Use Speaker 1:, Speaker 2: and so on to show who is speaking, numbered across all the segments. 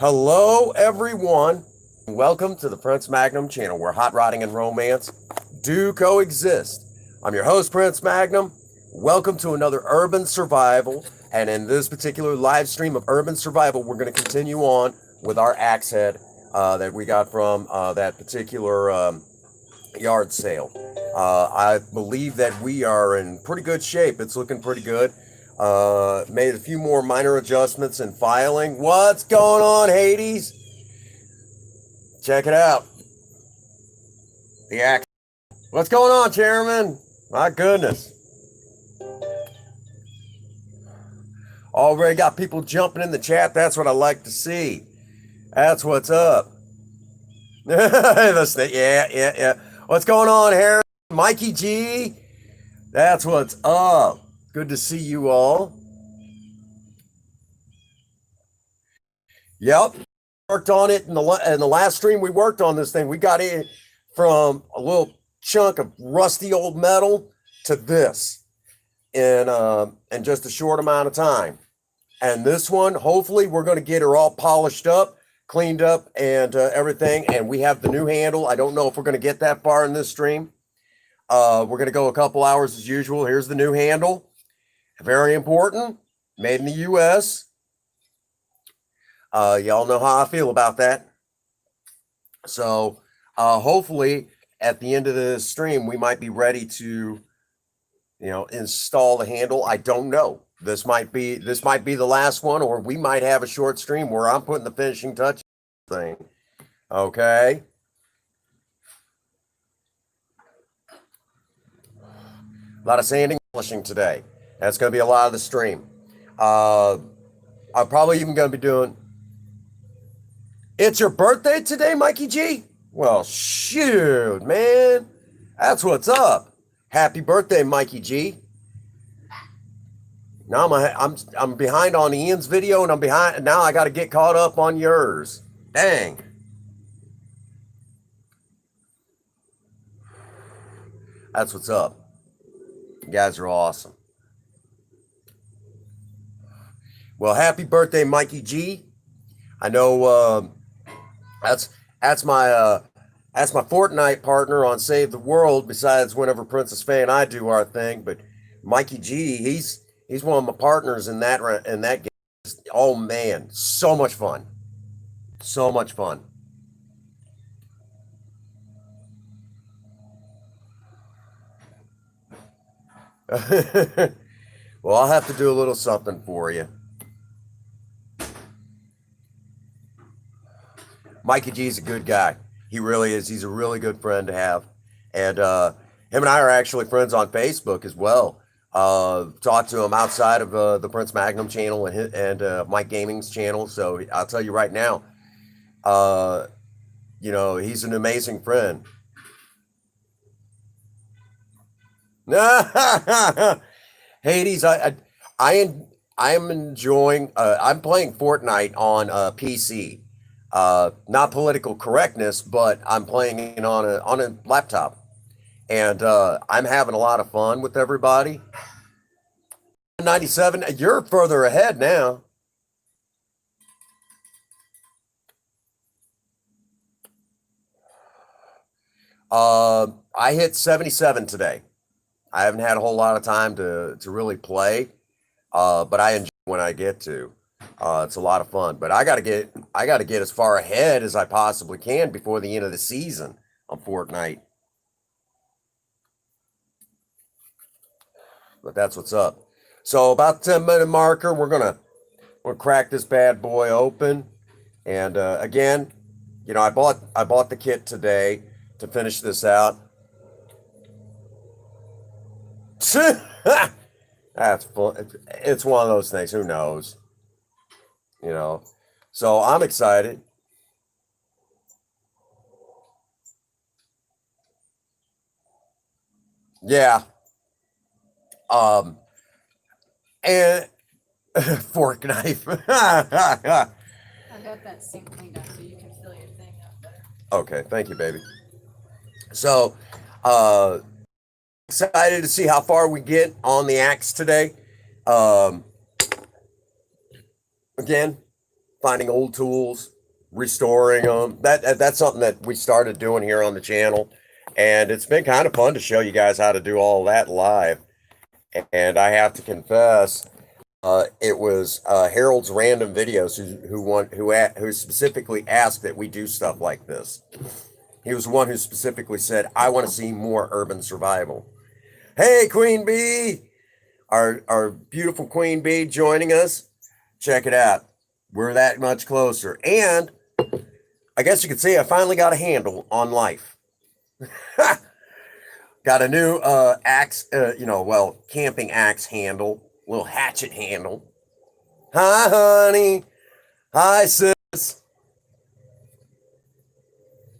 Speaker 1: Hello, everyone. Welcome to the Prince Magnum channel where hot rodding and romance do coexist. I'm your host, Prince Magnum. Welcome to another Urban Survival. And in this particular live stream of Urban Survival, we're going to continue on with our axe head that we got from that particular yard sale. I believe that we are in pretty good shape. It's looking pretty good. Made a few more minor adjustments in filing. What's going on, Hades? Check it out. The axe. What's going on, Chairman? My goodness. Already got people jumping in the chat. That's what I like to see. That's what's up. Yeah. What's going on, Harry? Mikey G? That's what's up. Good to see you all. Yep. Worked on it in the last stream. We worked on this thing. We got it from a little chunk of rusty old metal to this in just a short amount of time. And this one, hopefully, we're going to get her all polished up, cleaned up, and everything. And we have the new handle. I don't know if we're going to get that far in this stream. We're going to go a couple hours as usual. Here's the new handle. Very important. Made in the U.S. Y'all know how I feel about that. So hopefully at the end of the stream, we might be ready to, install the handle. I don't know. This might be the last one, or we might have a short stream where I'm putting the finishing touch thing. Okay. A lot of sanding and polishing today. That's going to be a lot of the stream. I'm probably even going to be doing. It's your birthday today, Mikey G? Well, shoot, man. That's what's up. Happy birthday, Mikey G. Now I'm behind on Ian's video, and I'm behind. Now I got to get caught up on yours. Dang. That's what's up. You guys are awesome. Well, happy birthday, Mikey G. I know that's my Fortnite partner on Save the World. Besides, whenever Princess Faye and I do our thing, but Mikey G, he's one of my partners in that game. Oh man, so much fun, so much fun. Well, I'll have to do a little something for you. Mikey G's a good guy. He really is. He's a really good friend to have. And him and I are actually friends on Facebook as well. Talked to him outside of the Prince Magnum channel and Mike Gaming's channel. So I'll tell you right now, he's an amazing friend. Hades, I am enjoying. I'm playing Fortnite on PC. Not political correctness, but I'm playing it on a laptop, and I'm having a lot of fun with everybody. 97, you're further ahead now. I hit 77 today. I haven't had a whole lot of time to really play, but I enjoy when I get to. It's a lot of fun, but I gotta get as far ahead as I possibly can before the end of the season on Fortnite. But that's what's up. So about 10-minute marker, we're gonna crack this bad boy open. And again, I bought the kit today to finish this out. That's fun. It's one of those things. Who knows? So I'm excited. Yeah. And fork knife.
Speaker 2: I got that sink cleaned up so you can fill your thing up better.
Speaker 1: Okay, thank you, baby. So, excited to see how far we get on the axe today. Again, finding old tools, restoring them. That's something that we started doing here on the channel, and it's been kind of fun to show you guys how to do all that live. And I have to confess, it was Harold's Random Videos who specifically asked that we do stuff like this. He was the one who specifically said, "I want to see more urban survival." Hey, Queen Bee, our beautiful Queen Bee joining us. Check it out. We're that much closer, and I guess you could say I finally got a handle on life. Got a new axe, camping axe handle, little hatchet handle. Hi, honey. Hi, sis.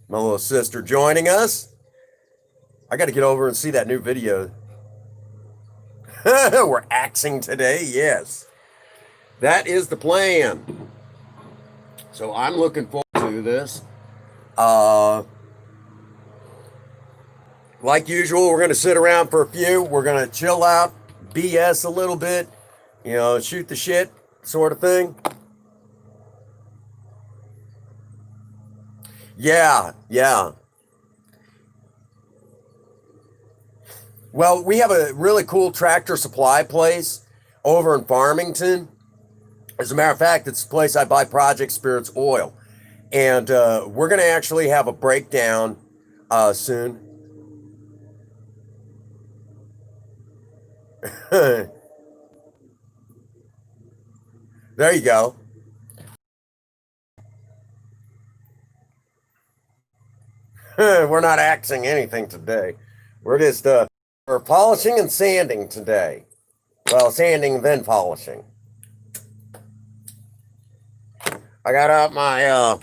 Speaker 1: My little sister joining us. I got to get over and see that new video. We're axing today, yes. That is the plan. So I'm looking forward to this. Like usual, we're going to sit around for a few. We're going to chill out, BS a little bit, shoot the shit sort of thing. Yeah. Well, we have a really cool Tractor Supply place over in Farmington. As a matter of fact, it's the place I buy Project Spirits oil. And we're going to actually have a breakdown soon. There you go. We're not axing anything today. We're just we're polishing and sanding today. Well, sanding then polishing. I got out my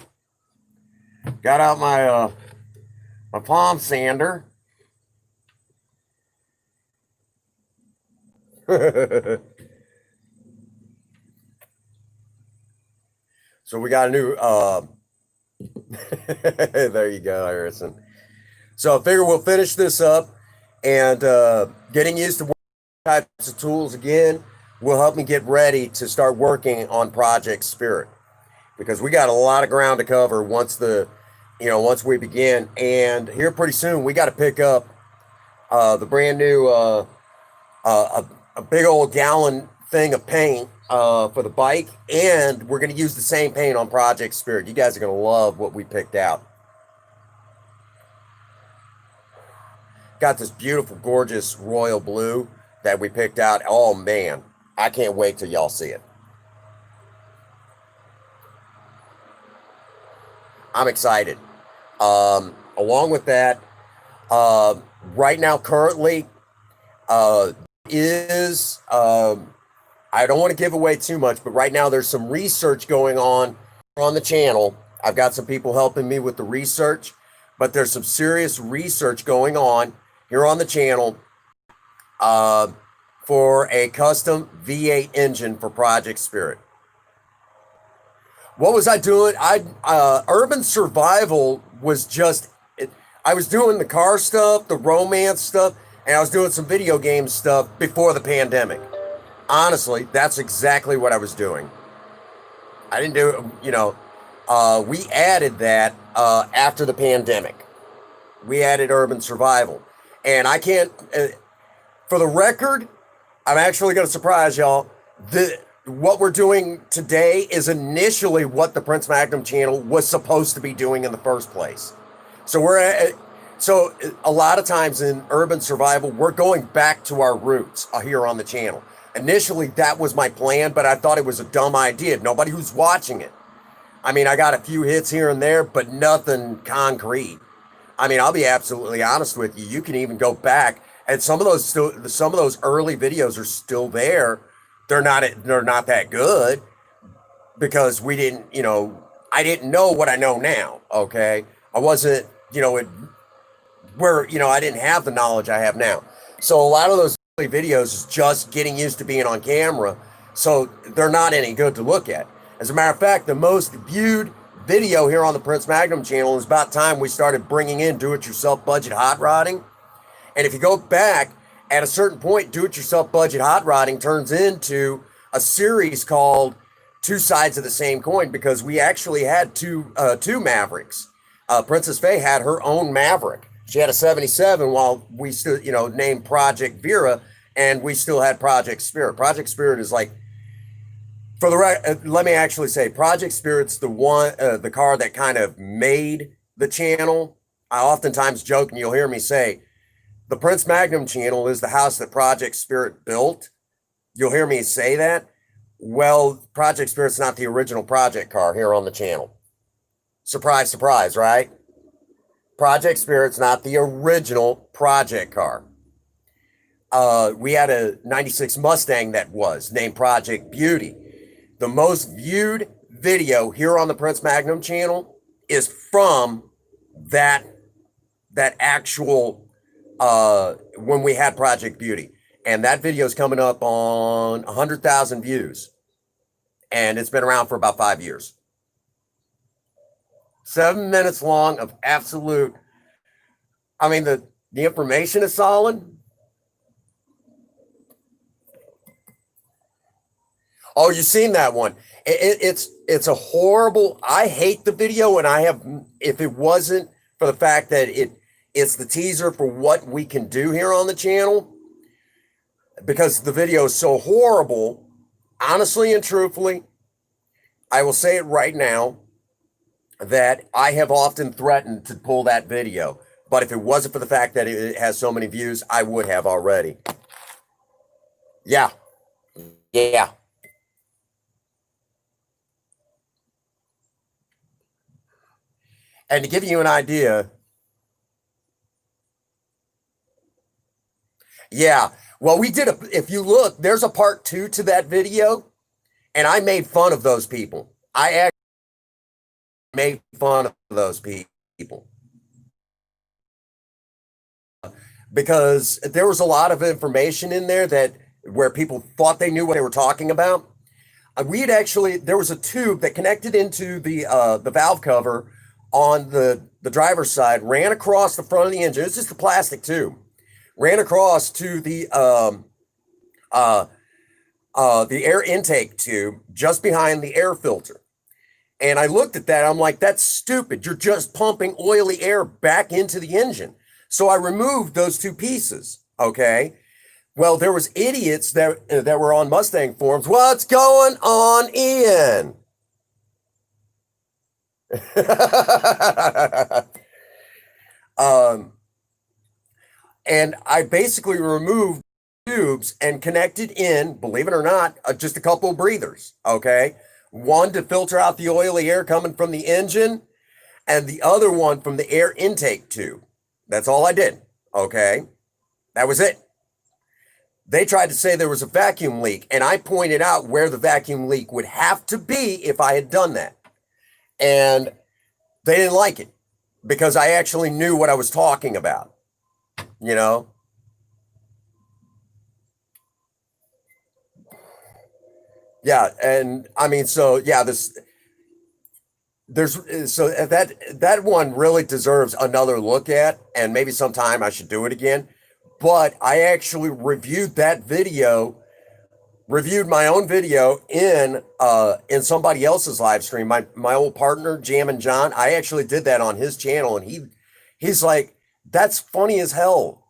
Speaker 1: my palm sander. So we got a new there you go, Harrison. So I figure we'll finish this up, and getting used to types of tools again will help me get ready to start working on Project Spirit, because we got a lot of ground to cover once we begin. And here pretty soon we got to pick up the brand new a big old gallon thing of paint for the bike, and we're going to use the same paint on Project Spirit. You guys are going to love what we picked out. Got this beautiful, gorgeous royal blue that we picked out. Oh man, I can't wait till y'all see it. I'm excited. Along with that, right now, currently, I don't want to give away too much, but right now there's some research going on the channel. I've got some people helping me with the research, but there's some serious research going on here on the channel for a custom V8 engine for Project Spirit. What was I doing? Urban Survival was I was doing the car stuff, the romance stuff, and I was doing some video game stuff before the pandemic. Honestly, that's exactly what I was doing. I didn't do it, we added that after the pandemic. We added Urban Survival. And I can't, for the record, I'm actually going to surprise y'all. What we're doing today is initially what the Prince Magnum channel was supposed to be doing in the first place. So so a lot of times in Urban Survival, we're going back to our roots here on the channel. Initially, that was my plan, but I thought it was a dumb idea. Nobody who's watching it. I mean, I got a few hits here and there, but nothing concrete. I mean, I'll be absolutely honest with you. You can even go back, and some of those early videos are still there. They're not that good because we didn't, I didn't know what I know now. Okay, I wasn't, I didn't have the knowledge I have now. So a lot of those videos is just getting used to being on camera, so they're not any good to look at. As a matter of fact, the most viewed video here on the Prince Magnum channel is about time we started bringing in do-it-yourself budget hot rodding. And if you go back, at a certain point, do-it-yourself budget hot rodding turns into a series called two sides of the same coin because we actually had two Mavericks. Princess Faye had her own Maverick. She had a 77 while we still, named Project Vera, and we still had Project Spirit. Project Spirit is like, let me actually say, Project Spirit's the car that kind of made the channel. I oftentimes joke, and you'll hear me say, the Prince Magnum channel is the house that Project Spirit built. You'll hear me say that. Well, Project Spirit's not the original project car here on the channel. Surprise, surprise, right? Project Spirit's not the original project car. We had a 96 Mustang that was named Project Beauty. The most viewed video here on the Prince Magnum channel is from that actual when we had Project Beauty. And that video is coming up on 100,000 views. And it's been around for about 5 years. 7 minutes long of absolute, the information is solid. Oh, you've seen that one. It's a horrible, I hate the video, and if it wasn't for the fact that it's the teaser for what we can do here on the channel, because the video is so horrible, honestly and truthfully, I will say it right now, that I have often threatened to pull that video. But if it wasn't for the fact that it has so many views, I would have already. Yeah. And to give you an idea, well, if you look, there's a part 2 to that video, and I made fun of those people. I actually made fun of those people because there was a lot of information in there where people thought they knew what they were talking about. There was a tube that connected into the valve cover on the driver's side, ran across the front of the engine. It's just a plastic tube, ran across to the air intake tube just behind the air filter. And I looked at that. I'm like, that's stupid. You're just pumping oily air back into the engine. So I removed those two pieces. Okay. Well, there was idiots that were on Mustang forums. What's going on, Ian? And I basically removed tubes and connected in, believe it or not, just a couple of breathers. Okay. One to filter out the oily air coming from the engine, and the other one from the air intake tube. That's all I did. Okay. That was it. They tried to say there was a vacuum leak, and I pointed out where the vacuum leak would have to be if I had done that. And they didn't like it because I actually knew what I was talking about, Yeah, and that one really deserves another look at, and maybe sometime I should do it again. But I actually reviewed my own video in somebody else's live stream. My old partner, Jammin' John, I actually did that on his channel, and he's like, that's funny as hell,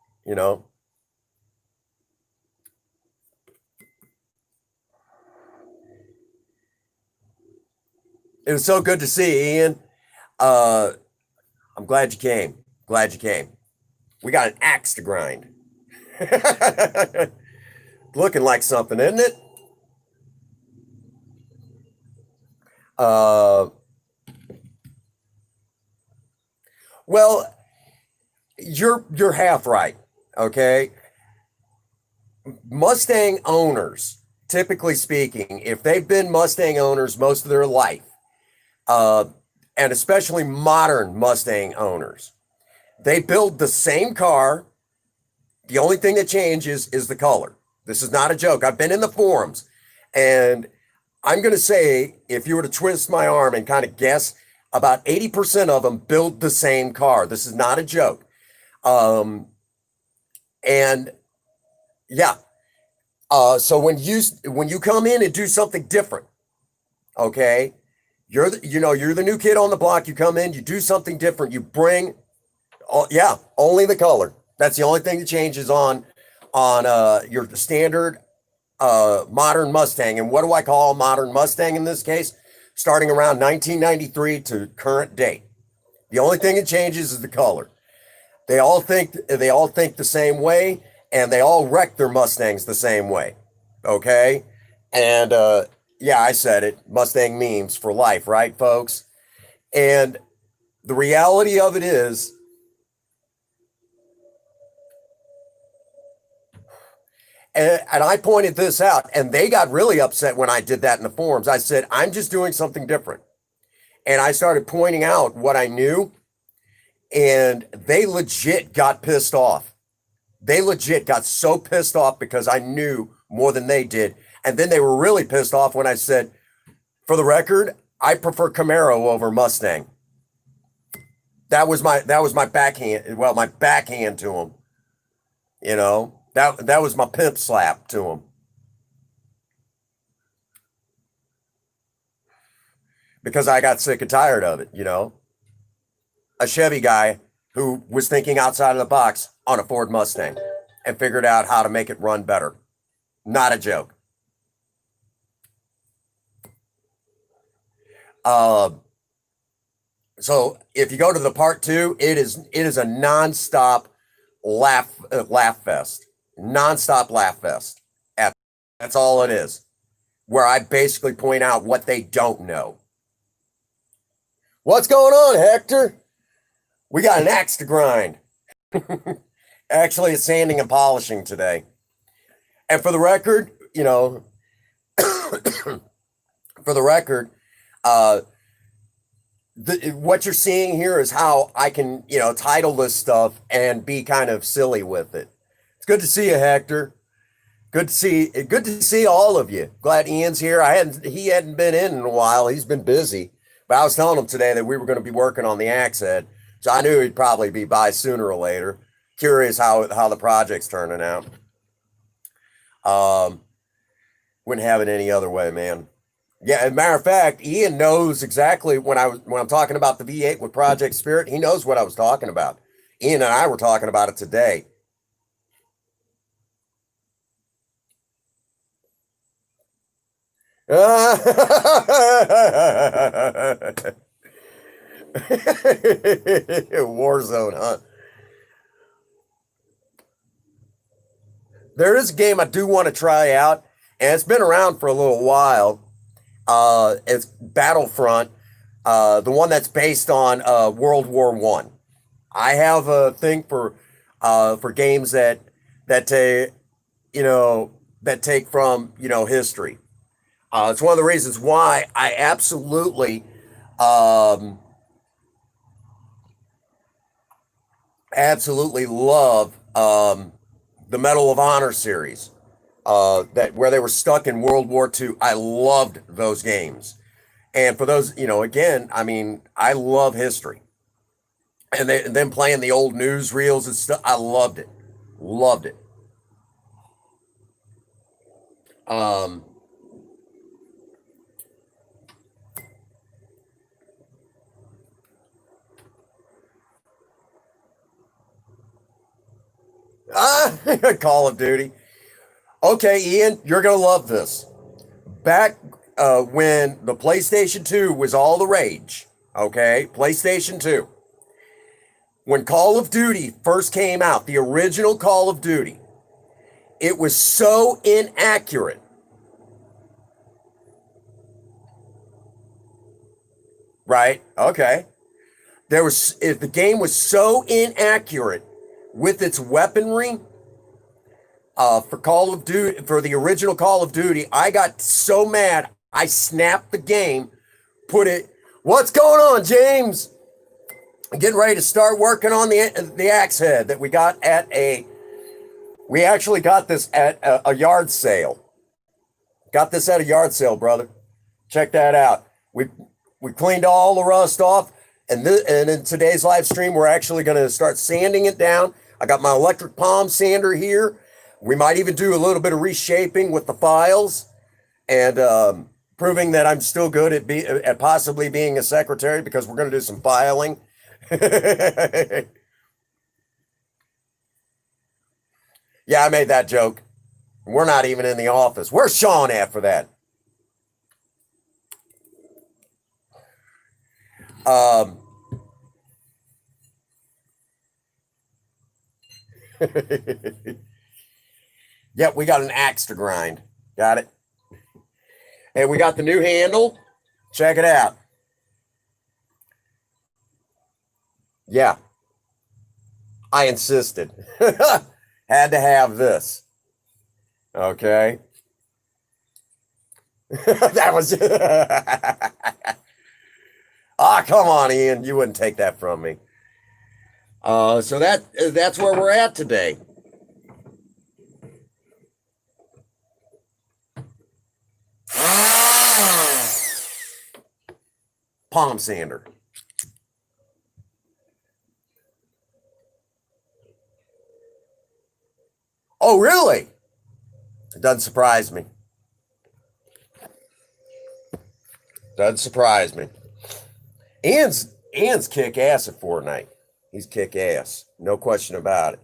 Speaker 1: It was so good to see, Ian. I'm glad you came. We got an axe to grind. Looking like something, isn't it? Well, you're half right. Okay. Mustang owners, typically speaking, if they've been Mustang owners most of their life, and especially modern Mustang owners, they build the same car. The only thing that changes is the color. This is not a joke. I've been in the forums, and I'm going to say, if you were to twist my arm and kind of guess, about 80% of them build the same car. This is not a joke. And yeah. So when you come in and do something different, Okay, you're the new kid on the block. You come in, you do something different. You bring, yeah, only the color. That's the only thing that changes on your standard modern Mustang. And what do I call a modern Mustang in this case? Starting around 1993 to current date. The only thing that changes is the color. They all think the same way, and they all wreck their Mustangs the same way. Okay? And yeah, I said it. Mustang memes for life, right, folks? And the reality of it is, and I pointed this out, and they got really upset when I did that in the forums. I said, I'm just doing something different. And I started pointing out what I knew, and they legit got pissed off. They legit got so pissed off because I knew more than they did. And then they were really pissed off when I said, for the record, I prefer Camaro over Mustang. That was my backhand. Well, my backhand to them. You know, that was my pimp slap to them. Because I got sick and tired of it, you know. A Chevy guy who was thinking outside of the box on a Ford Mustang and figured out how to make it run better. Not a joke. So if you go to the part 2, it is a nonstop laugh fest. Nonstop laugh fest. That's all it is. Where I basically point out what they don't know. What's going on, Hector? We got an axe to grind. Actually, it's sanding and polishing today. And for the record, you know, for the record, what you're seeing here is how I can, you know, title this stuff and be kind of silly with it. It's good to see you, Hector. Good to see all of you. Glad Ian's here. He hadn't been in a while. He's been busy. But I was telling him today that we were going to be working on the axe head. So I knew he'd probably be by sooner or later. Curious how the project's turning out. Wouldn't have it any other way, man. Yeah, as a matter of fact, Ian knows exactly when I'm talking about the V8 with Project Spirit, he knows what I was talking about. Ian and I were talking about it today. Warzone, huh? There is a game I do want to try out, and it's been around for a little while. It's Battlefront, the one that's based on World War One. I have a thing for games that take from history. It's one of the reasons why I absolutely love the Medal of Honor series. That where they were stuck in World War II. I loved those games. And for those, again, I mean, I love history. And them playing the old newsreels and stuff, I loved it. Loved it. Call of Duty. Okay, Ian, you're going to love this. Back when the PlayStation 2 was all the rage, okay, PlayStation 2, when Call of Duty first came out, the original Call of Duty, it was so inaccurate. Right? Okay. The game was so inaccurate with its weaponry. For Call of Duty, for the original Call of Duty, I got so mad, I snapped the game, what's going on, James? I'm getting ready to start working on the axe head that we actually got this at a yard sale. Got this at a yard sale, brother. Check that out. We cleaned all the rust off, and in today's live stream, we're actually going to start sanding it down. I got my electric palm sander here. We might even do a little bit of reshaping with the files and proving that I'm still good at possibly being a secretary because we're going to do some filing. Yeah, I made that joke. We're not even in the office. Where's Sean at for that? Yep, we got an axe to grind. Got it. And we got the new handle. Check it out. Yeah. I insisted. Had to have this. Okay. That was ah, come on, Ian. You wouldn't take that from me. So that's where we're at today. Palm sander. Oh, really? It doesn't surprise me. Doesn't surprise me. Ian's kick ass at Fortnite. He's kick ass. No question about it.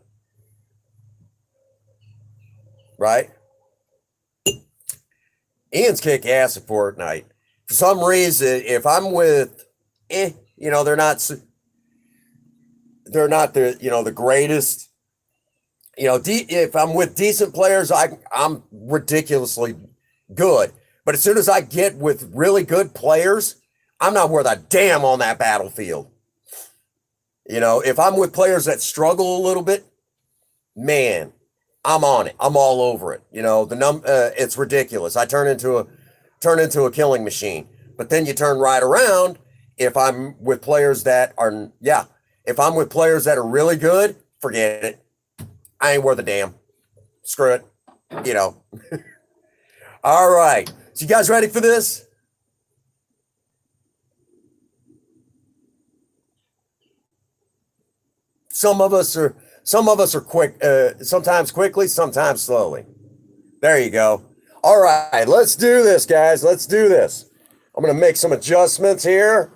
Speaker 1: Right? Ian's kick ass at Fortnite. For some reason, if I'm with, they're not the, the greatest. If I'm with decent players, I'm ridiculously good. But as soon as I get with really good players, I'm not worth a damn on that battlefield. If I'm with players that struggle a little bit, man, I'm on it. I'm all over it. It's ridiculous. I turn into a killing machine. But then you turn right around. If I'm with players that are, if I'm with players that are really good, forget it. I ain't worth a damn. Screw it. All right. So you guys ready for this? Some of us are quick, sometimes quickly, sometimes slowly. There you go. All right, let's do this, guys. Let's do this. I'm going to make some adjustments here.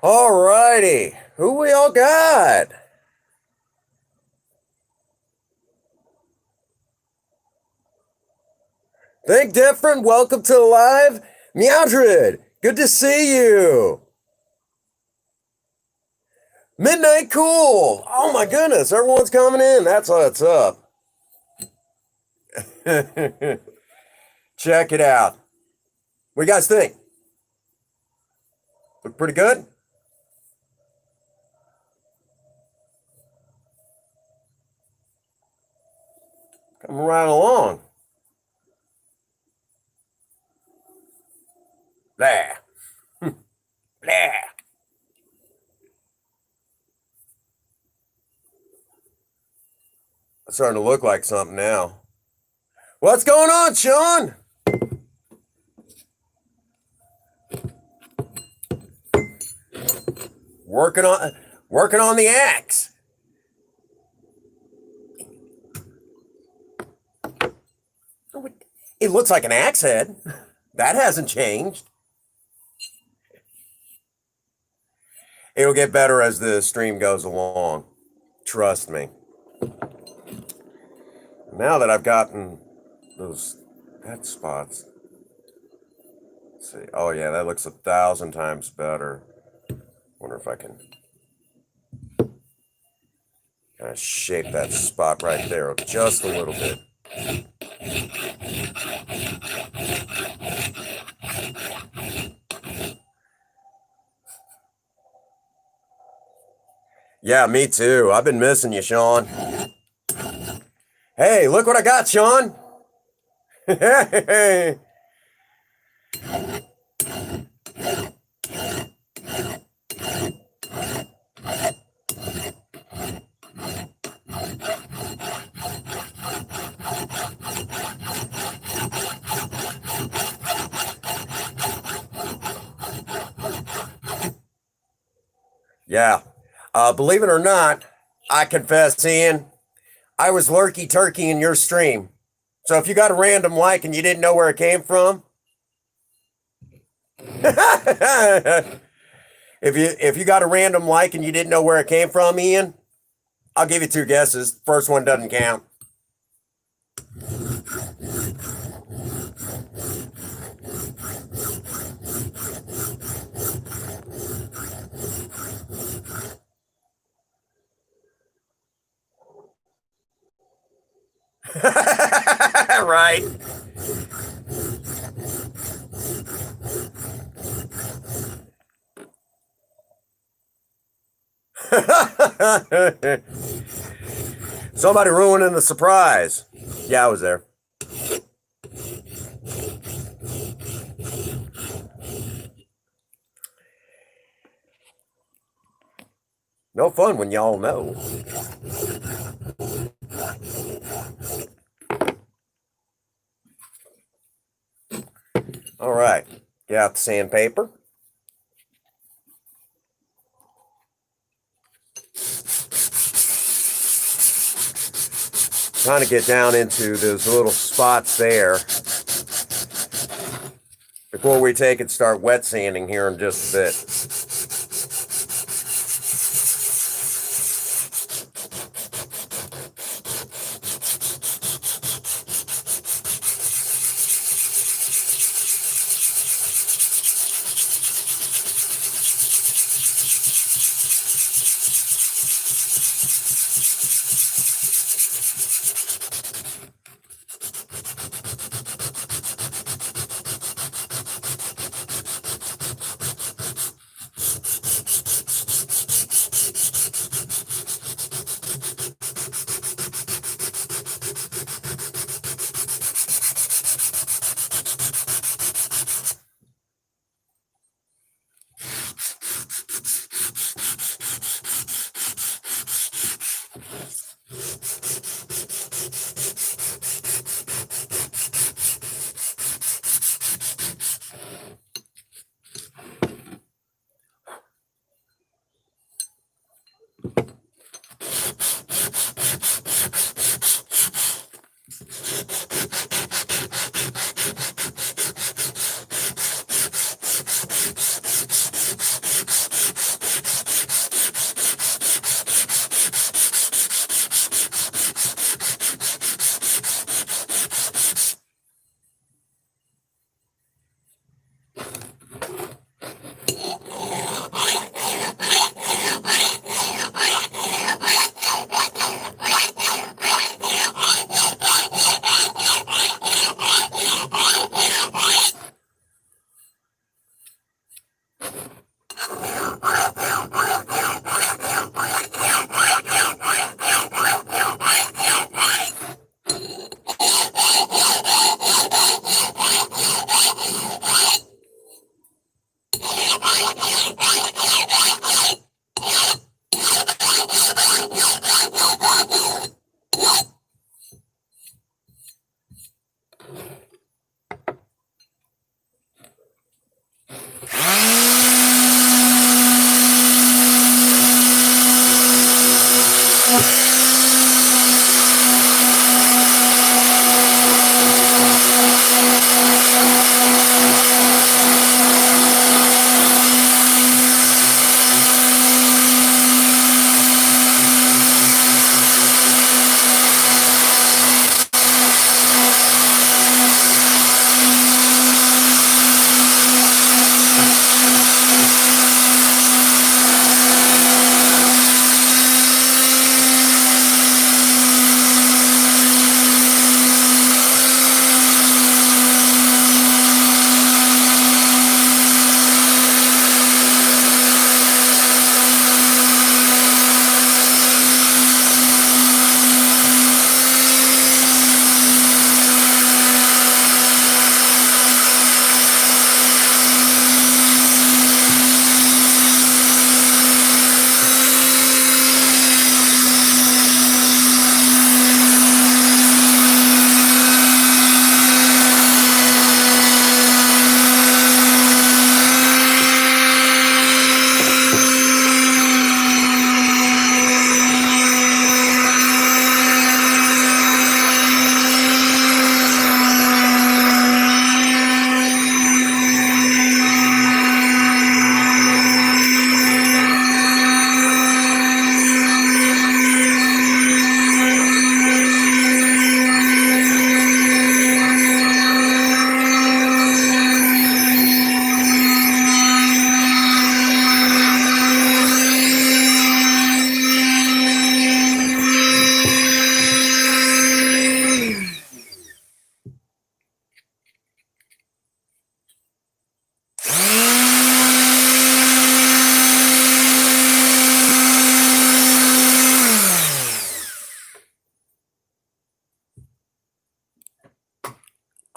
Speaker 1: Alrighty, who we all got? Think Different, welcome to the live. Meowdred, good to see you. Midnight Cool, oh my goodness, everyone's coming in, that's what's up. Check it out. What do you guys think? Look pretty good? Come right along. There. There. It's starting to look like something now. What's going on, Sean? Working on the axe. It looks like an axe head. That hasn't changed. It'll get better as the stream goes along. Trust me. Now that I've gotten those pet spots. Let's see. Oh yeah, that looks 1,000 times better. Wonder if I can kind of shape that spot right there just a little bit. Yeah, me too. I've been missing you, Sean. Hey, look what I got, Sean. Hey. Yeah. Believe it or not, I confess, Ian, I was lurky turkey in your stream. So if you got a random like and you didn't know where it came from, if you got a random like and you didn't know where it came from, Ian, I'll give you two guesses. First one doesn't count. Right. Somebody ruining the surprise. Yeah, I was there. No fun when y'all know. All right. Get out the sandpaper. Trying to get down into those little spots there before we take and start wet sanding here in just a bit.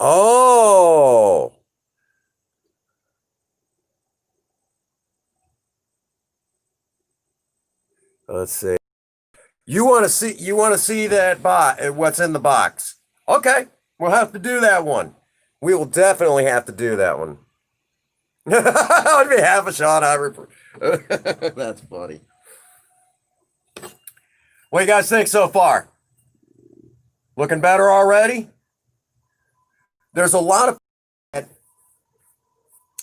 Speaker 1: Oh, let's see. You want to see that what's in the box. Okay, we'll have to do that one. We will definitely have to do that one. On behalf of Sean Ivory. That's funny. What do you guys think so far? Looking better already? There's a lot of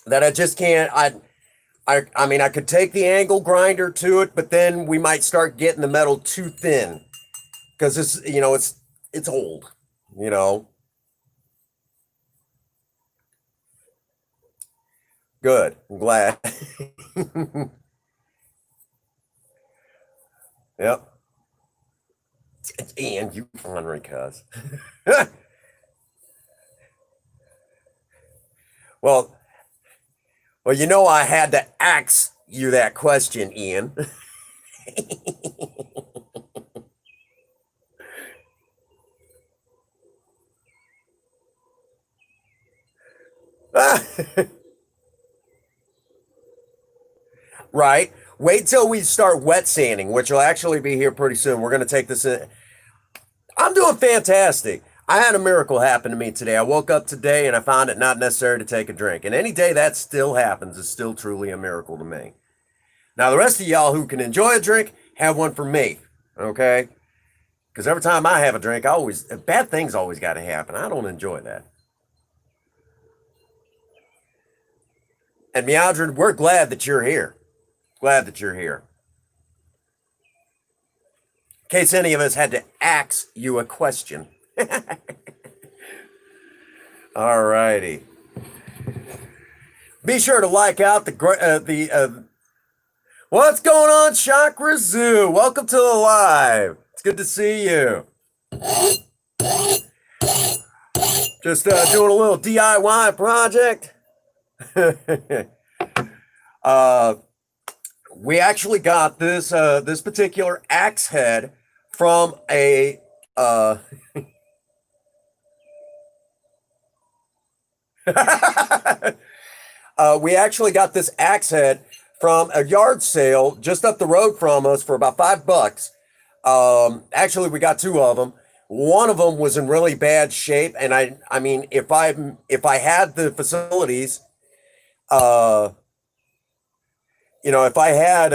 Speaker 1: that I just can't. I mean, I could take the angle grinder to it, but then we might start getting the metal too thin because it's old. You know. Good. I'm glad. Yep. And you ornery cuz. well, well, I had to ask you that question, Ian. Right. Wait till we start wet sanding, which will actually be here pretty soon. We're going to take this in. I'm doing fantastic. I had a miracle happen to me today. I woke up today and I found it not necessary to take a drink. And any day that still happens is still truly a miracle to me. Now, the rest of y'all who can enjoy a drink, have one for me. Okay? Because every time I have a drink, bad things always got to happen. I don't enjoy that. And Meandrin, we're glad that you're here. Glad that you're here. In case any of us had to ask you a question. All righty. Be sure to like out what's going on, Chakra Zoo? Welcome to the live. It's good to see you. Just doing a little DIY project. We actually got this particular axe head from a we actually got this axe head from a yard sale just up the road from us for about $5. Actually, we got two of them. One of them was in really bad shape, and I mean, if I had the facilities, if I had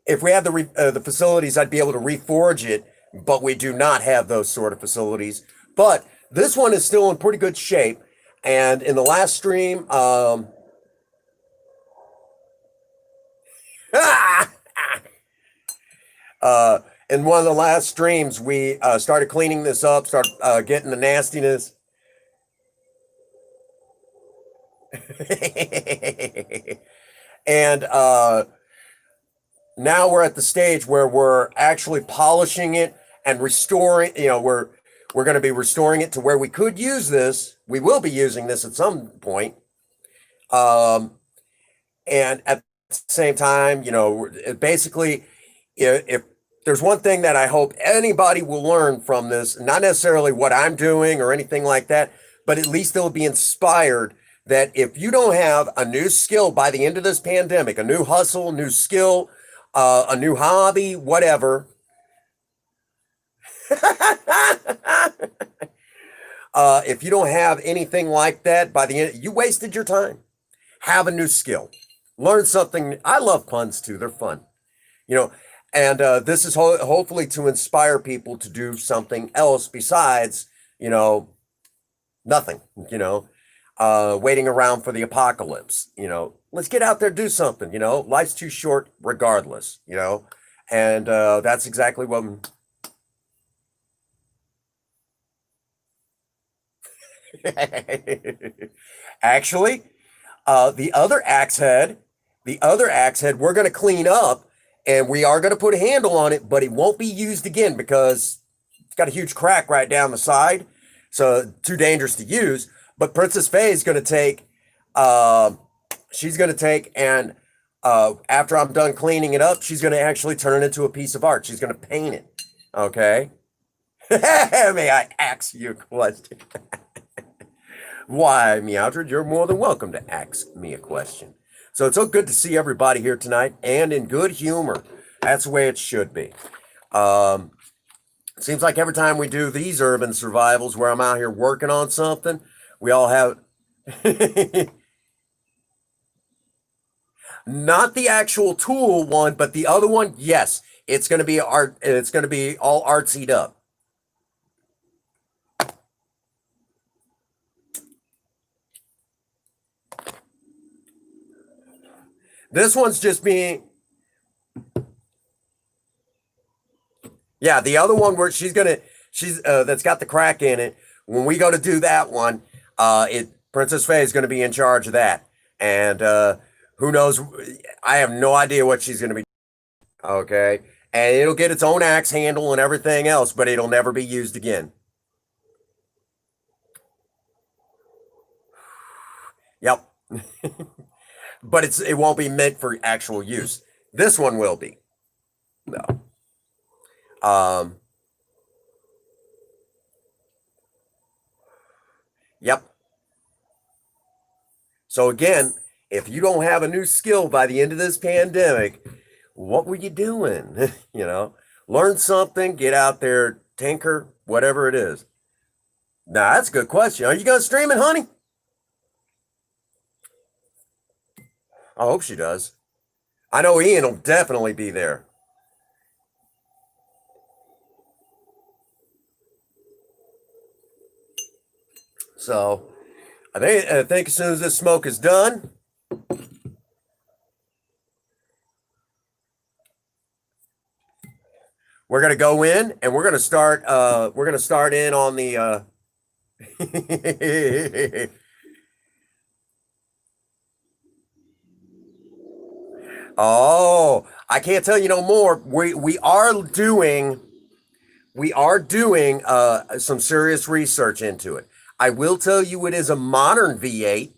Speaker 1: if we had the facilities, I'd be able to reforge it, but we do not have those sort of facilities. But this one is still in pretty good shape. And in the last stream, in one of the last streams, we started cleaning this up, started getting the nastiness. And now we're at the stage where we're actually polishing it and restoring. We're going to be restoring it to where we could use this. We will be using this at some point. And at the same time, basically, if there's one thing that I hope anybody will learn from this, not necessarily what I'm doing or anything like that, but at least they'll be inspired that if you don't have a new skill by the end of this pandemic, a new hustle, new skill, a new hobby, whatever, if you don't have anything like that by the end, you wasted your time. Have a new skill. Learn something. I love puns too. They're fun. And this is hopefully to inspire people to do something else besides, nothing, waiting around for the apocalypse. Let's get out there, do something. Life's too short regardless, and that's exactly what. Actually, the other axe head, we're going to clean up, and we are going to put a handle on it, but it won't be used again because it's got a huge crack right down the side, so too dangerous to use. But Princess Faye is going to take, she's going to take, and after I'm done cleaning it up, she's going to actually turn it into a piece of art. She's going to paint it. Okay. May I ask you a question? Why, Meowdred, you're more than welcome to ask me a question. So it's so good to see everybody here tonight and in good humor. That's the way it should be. Seems like every time we do these urban survivals where I'm out here working on something, we all have not the actual tool one, but the other one. Yes, it's going to be art. It's going to be all artsied up. This one's just being, yeah, the other one where she's that's got the crack in it. When we go to do that one, Princess Faye is going to be in charge of that, and who knows? I have no idea what she's going to be. Okay, and it'll get its own axe handle and everything else, but it'll never be used again. Yep. But it won't be meant for actual use. This one will be. No. Yep. So again, if you don't have a new skill by the end of this pandemic, what were you doing? Learn something, get out there, tinker, whatever it is. Now, that's a good question. Are you going to stream it, honey? I hope she does. I know Ian will definitely be there. So, I think as soon as this smoke is done, we're gonna go in and we're gonna start. We're gonna start in on the. Oh, I can't tell you no more. We are doing some serious research into it. I will tell you it is a modern V8,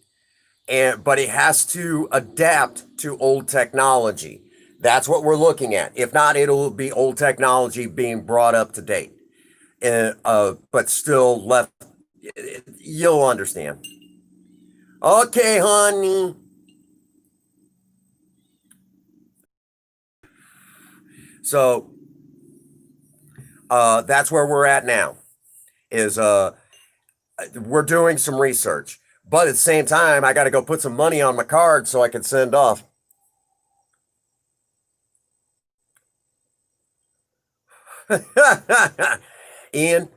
Speaker 1: but it has to adapt to old technology. That's what we're looking at. If not, it'll be old technology being brought up to date, but still left. You'll understand. Okay, honey. So that's where we're at now. Is we're doing some research, but at the same time, I got to go put some money on my card so I can send off. Ian,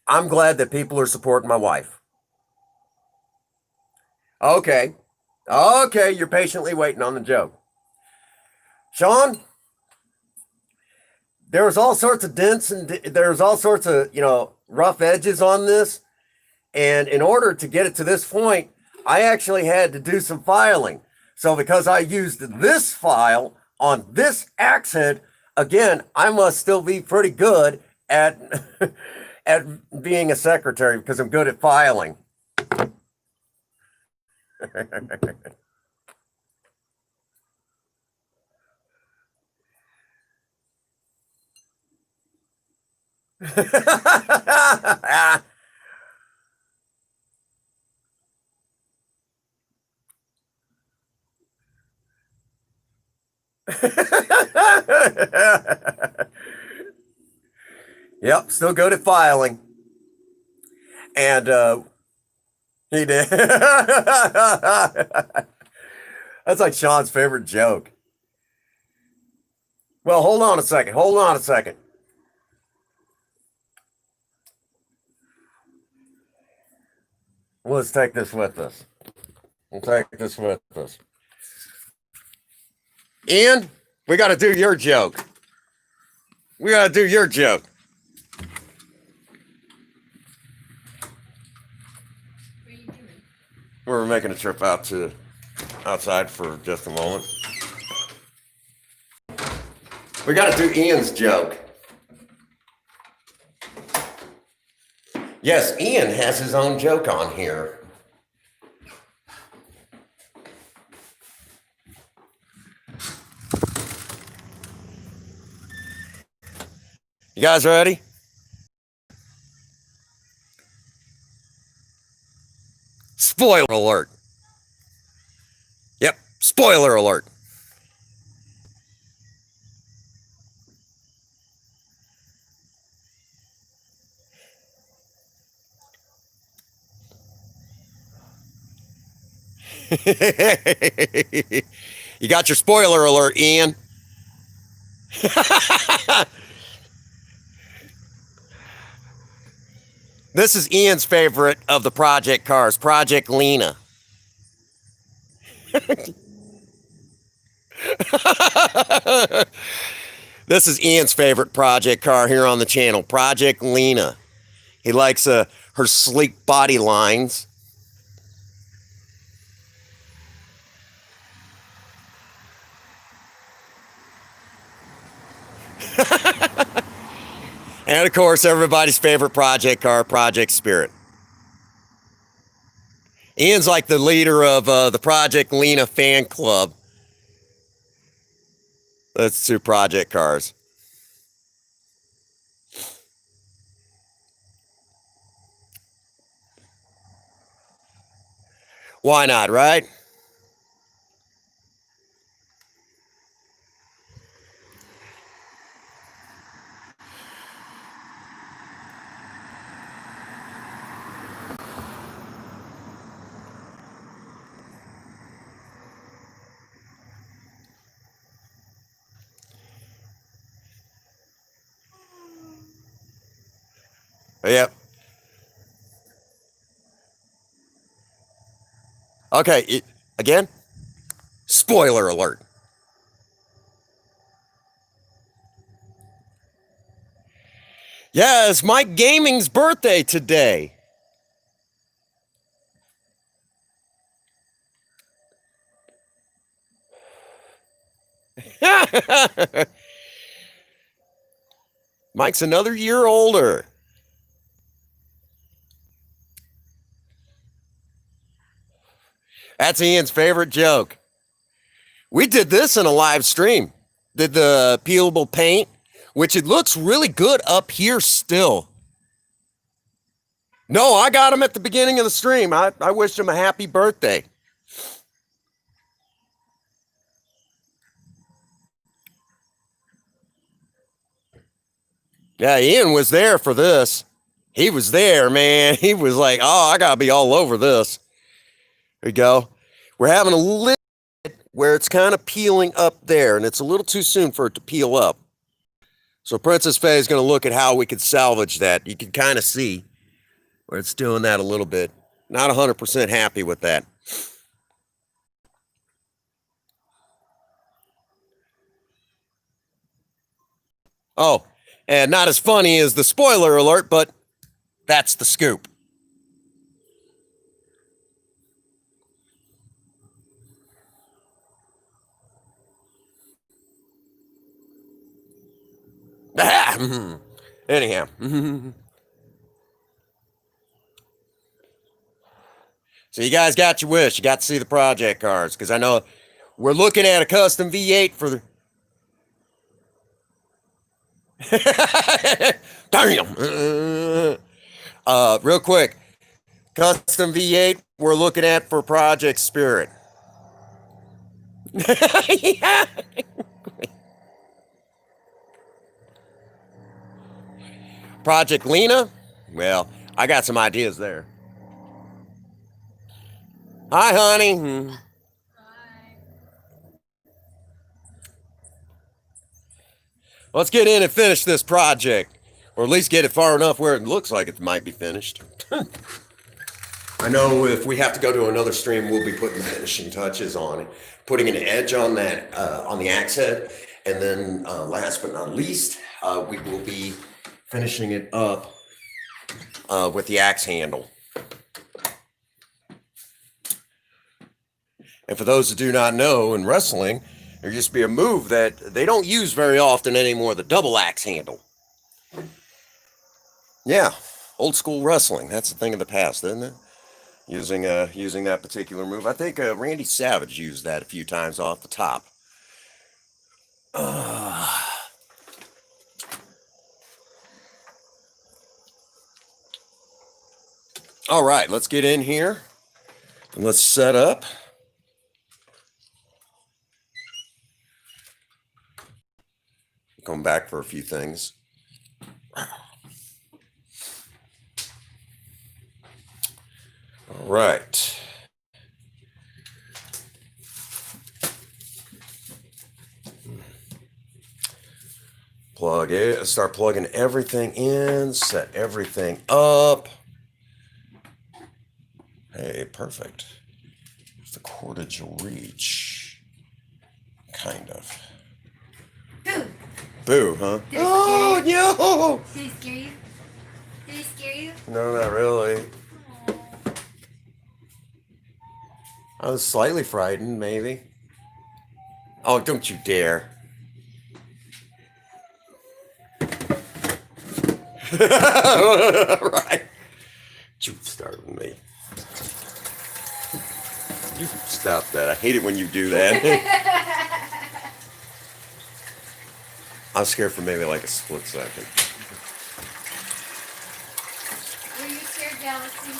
Speaker 1: I'm glad that people are supporting my wife. Okay. Okay, you're patiently waiting on the joke. Sean, there was all sorts of dents and there's all sorts of, rough edges on this. And in order to get it to this point, I actually had to do some filing. So because I used this file on this axe head, again, I must still be pretty good at at being a secretary because I'm good at filing. Yep, still good at filing. And he did. That's like Sean's favorite joke. Well, hold on a second. Hold on a second. Let's take this with us. We'll take this with us. Ian, we got to do your joke. We got to do your joke.
Speaker 2: What are you doing?
Speaker 1: We're making a trip outside for just a moment. We got to do Ian's joke. Yes, Ian has his own joke on here. You guys ready? Spoiler alert. Yep, spoiler alert. You got your spoiler alert, Ian. This is Ian's favorite of the project cars, Project Lena. This is Ian's favorite project car here on the channel, Project Lena. He likes her sleek body lines. And of course, everybody's favorite project car, Project Spirit. Ian's like the leader of the Project Lena fan club. That's two project cars. Why not, right? Yep. Okay, again, spoiler alert. Yeah, it's Mike Gaming's birthday today. Mike's another year older. That's Ian's favorite joke. We did this in a live stream. Did the peelable paint, which it looks really good up here still. No, I got him at the beginning of the stream. I wished him a happy birthday. Yeah, Ian was there for this. He was there, man. He was like, oh, I got to be all over this. There you go. We're having a little where it's kind of peeling up there, and it's a little too soon for it to peel up. So Princess Faye is going to look at how we could salvage that. You can kind of see where it's doing that a little bit. Not 100% happy with that. Oh, and not as funny as the spoiler alert, but that's the scoop. Anyhow. So you guys got your wish. You got to see the project cars, because I know we're looking at a custom V8 for the... Damn. Real quick. Custom V8 we're looking at for Project Spirit. Yeah. Project Lena? Well, I got some ideas there. Hi, honey.
Speaker 2: Hi.
Speaker 1: Let's get in and finish this project. Or at least get it far enough where it looks like it might be finished. I know if we have to go to another stream, we'll be putting finishing touches on it. Putting an edge on that, on the axe head. And then last but not least, we will be finishing it up with the axe handle. And for those that do not know, in wrestling, there used to be a move that they don't use very often anymore, the double axe handle. Yeah, old school wrestling. That's a thing of the past, isn't it? Using that particular move. I think Randy Savage used that a few times off the top. All right, let's get in here. And let's set up. Come back for a few things. All right. Plug it, start plugging everything in, set everything up. Hey, perfect. There's the cordage will reach. Kind of.
Speaker 3: Boo!
Speaker 1: Boo, huh?
Speaker 3: Did it
Speaker 1: Oh, no!
Speaker 3: Did he scare you? Did he scare you?
Speaker 1: No, not really. I was slightly frightened, maybe. Oh, don't you dare. Right. You start with me. You stop that. I hate it when you do that. I was scared for maybe like a split second.
Speaker 3: Were you scared, Galaxy?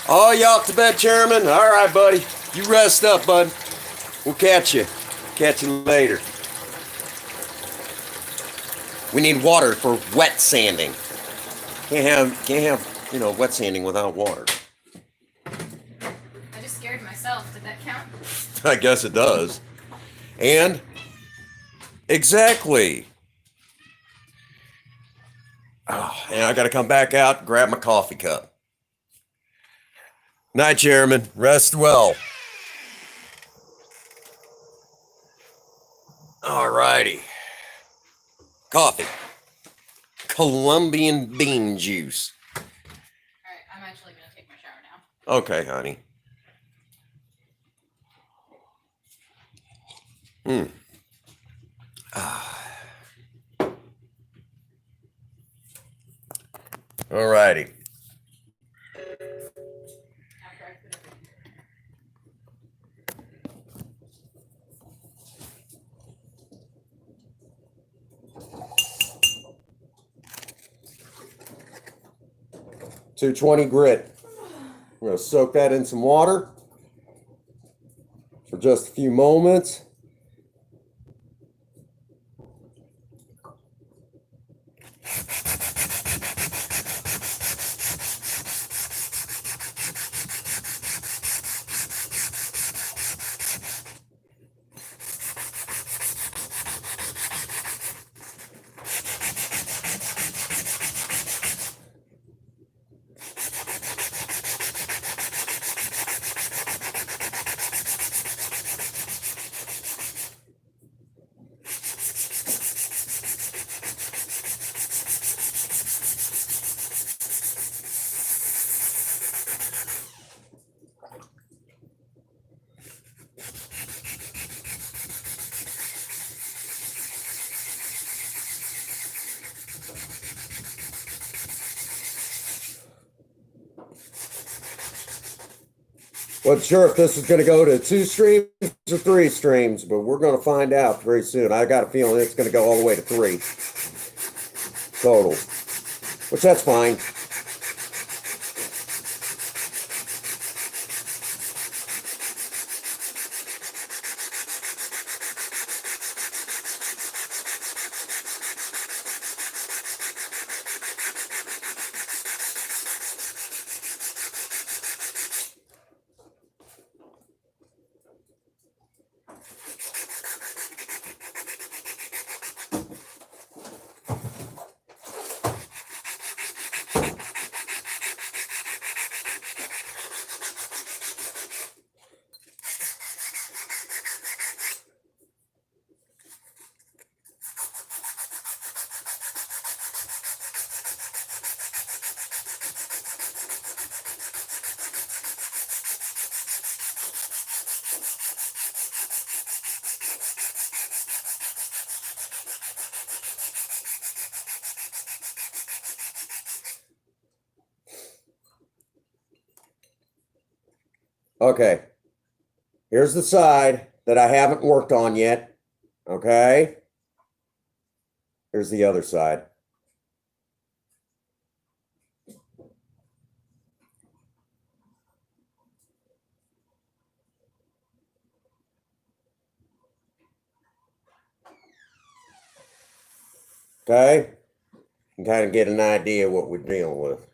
Speaker 1: Oh, you off to bed, Chairman? All right, buddy. You rest up, bud. We'll catch you. Catch you later. We need water for wet sanding. Can't have, wet sanding without water.
Speaker 2: I just scared myself. Did that count?
Speaker 1: I guess it does. And exactly. Oh, and I got to come back out and grab my coffee cup. Night, Chairman. Rest well. All righty. Coffee. Colombian bean juice.
Speaker 2: Alright, I'm actually gonna take my shower now.
Speaker 1: Okay, honey. All righty.
Speaker 2: After I put everything.
Speaker 1: .220 grit. I'm going to soak that in some water for just a few moments. Wasn't sure if this was going to go to 2 streams or 3 streams, but we're going to find out very soon. I got a feeling it's going to go all the way to 3 total, which that's fine. Okay, here's the side that I haven't worked on yet. Okay, here's the other side. Okay? You can kind of get an idea what we're dealing with.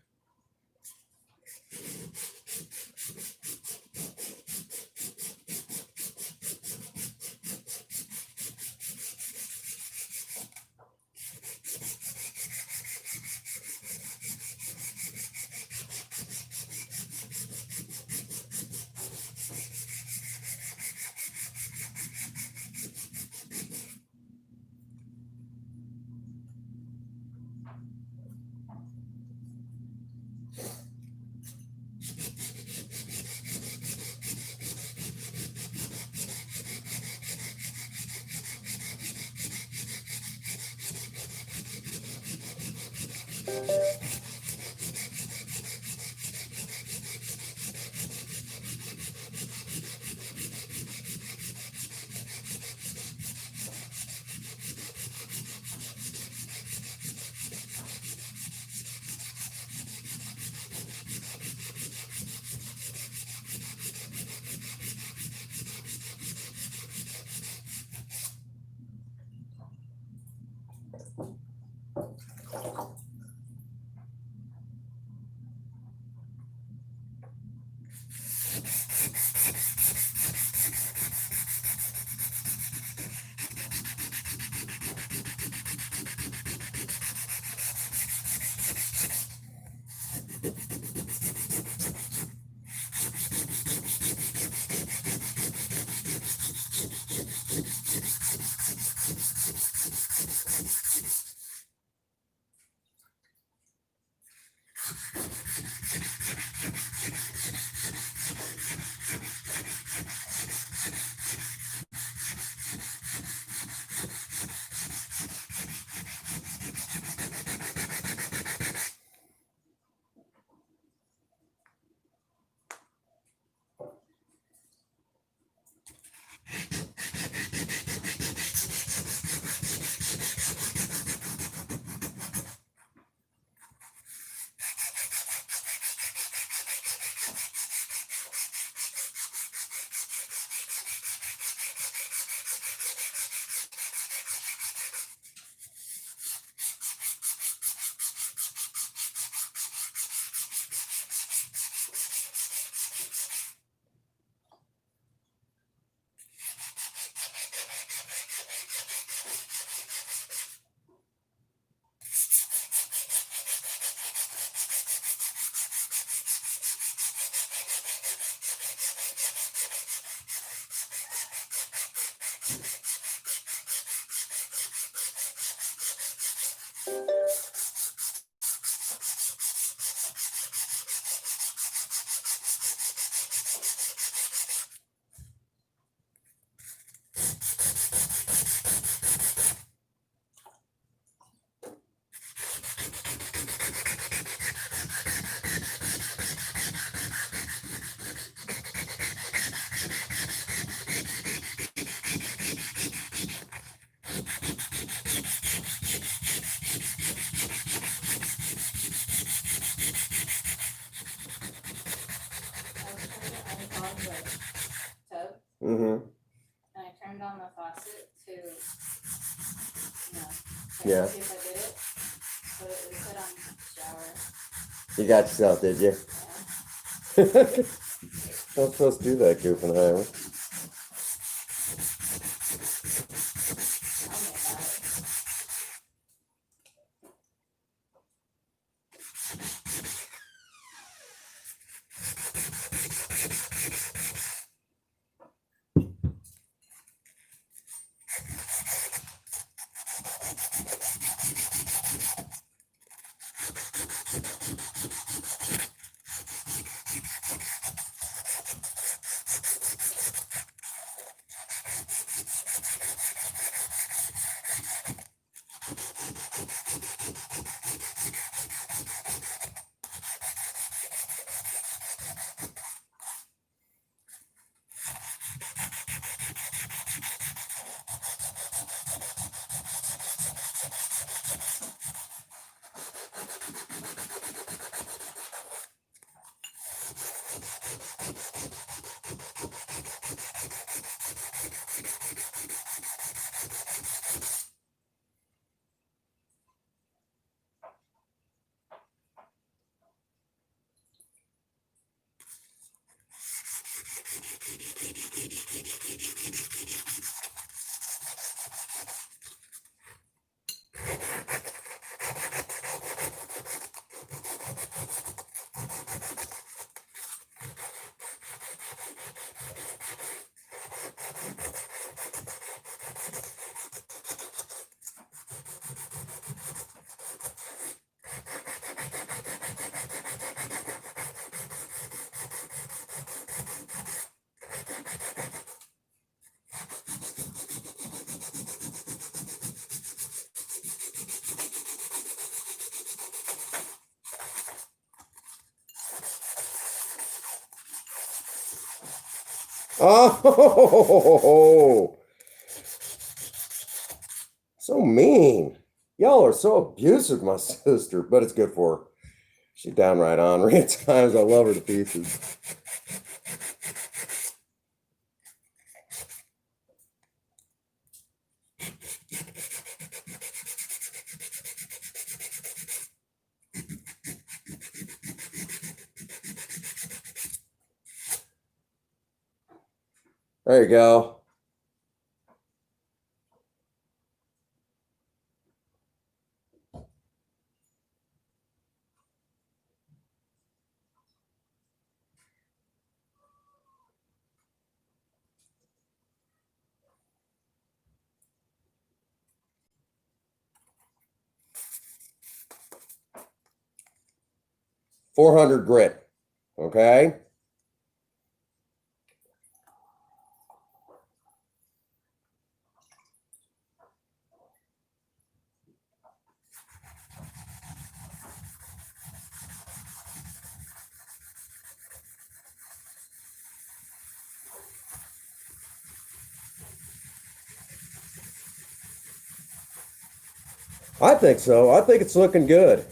Speaker 1: Mm-hmm.
Speaker 2: And I turned on the faucet to,
Speaker 1: Yeah.
Speaker 2: see if I did it. But it said on shower.
Speaker 1: You got yourself, did you?
Speaker 2: Yeah.
Speaker 1: Not supposed to do that, Goofenheimer.
Speaker 2: Tell me about it.
Speaker 1: Oh, so mean. Y'all are so abusive, my sister, but it's good for her. She's downright ornery at times. I love her to pieces. There you go. .400 grit. Okay. I think so. I think it's looking good.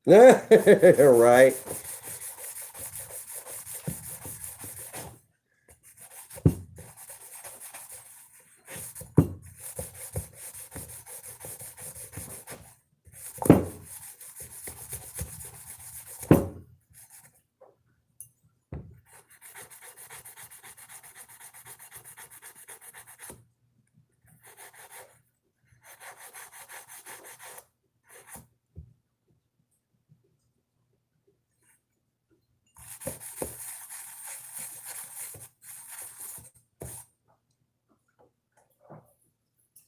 Speaker 1: Right.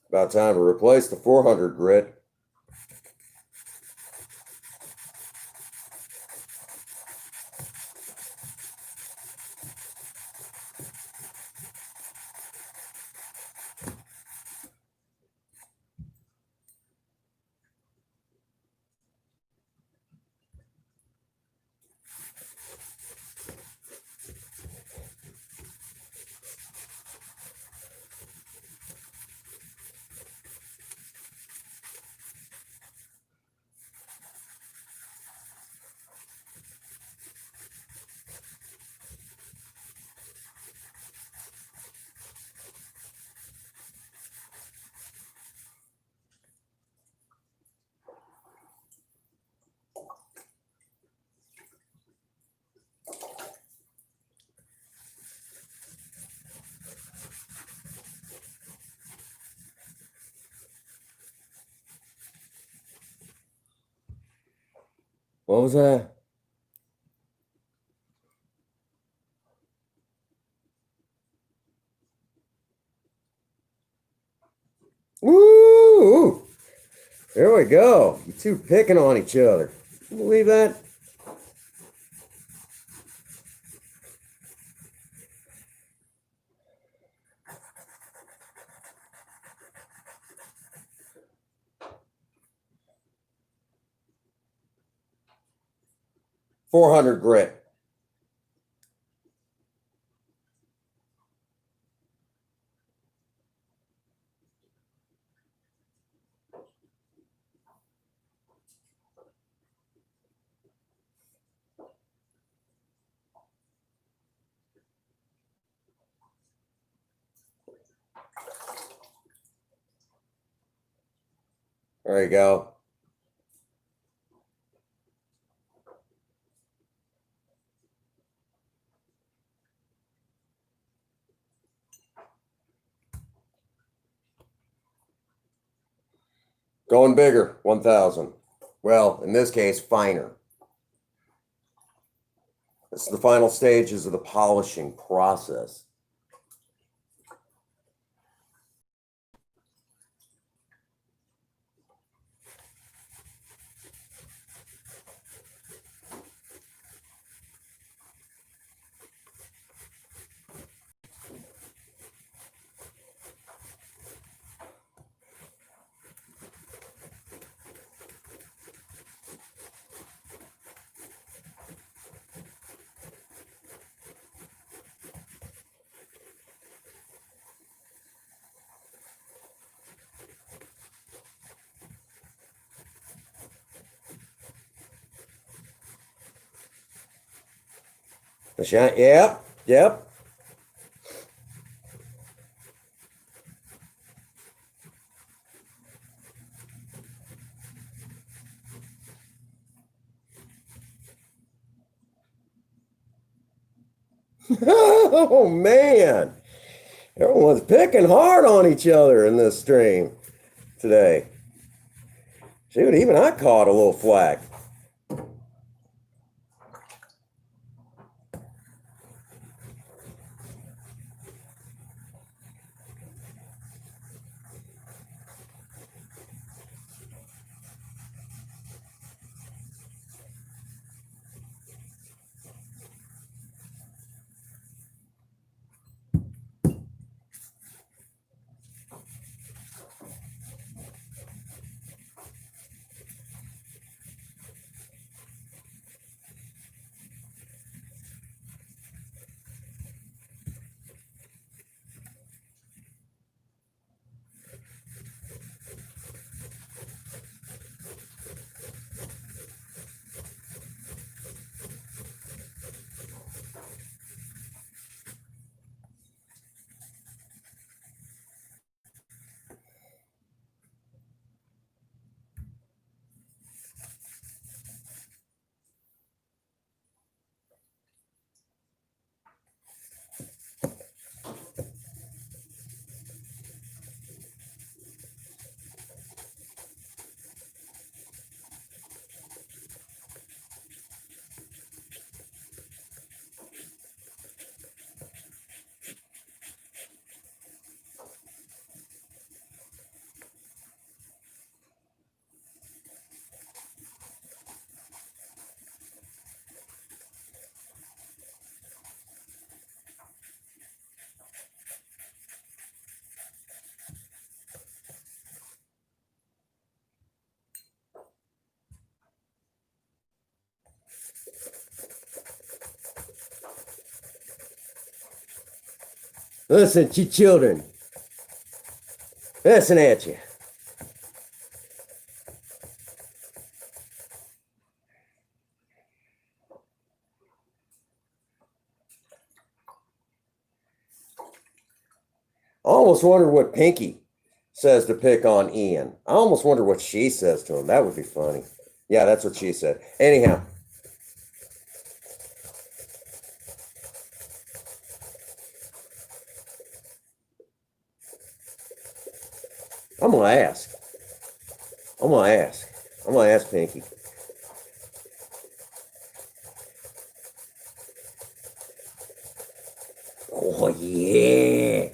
Speaker 1: About time to replace the 400 grit. What was that? Woo! There we go. You two picking on each other. Can you believe that? .400 grit. There you go. Going bigger, 1,000. Well, in this case, finer. This is the final stages of the polishing process. Yep, yep. Oh man, everyone's picking hard on each other in this stream today. Shoot, even I caught a little flack. Listen, you children. Listen at you. I almost wonder what Pinky says to pick on Ian. I almost wonder what she says to him. That would be funny. Yeah, that's what she said. Anyhow. I'm gonna ask. I'm gonna ask. I'm gonna ask Pinky. Oh yeah.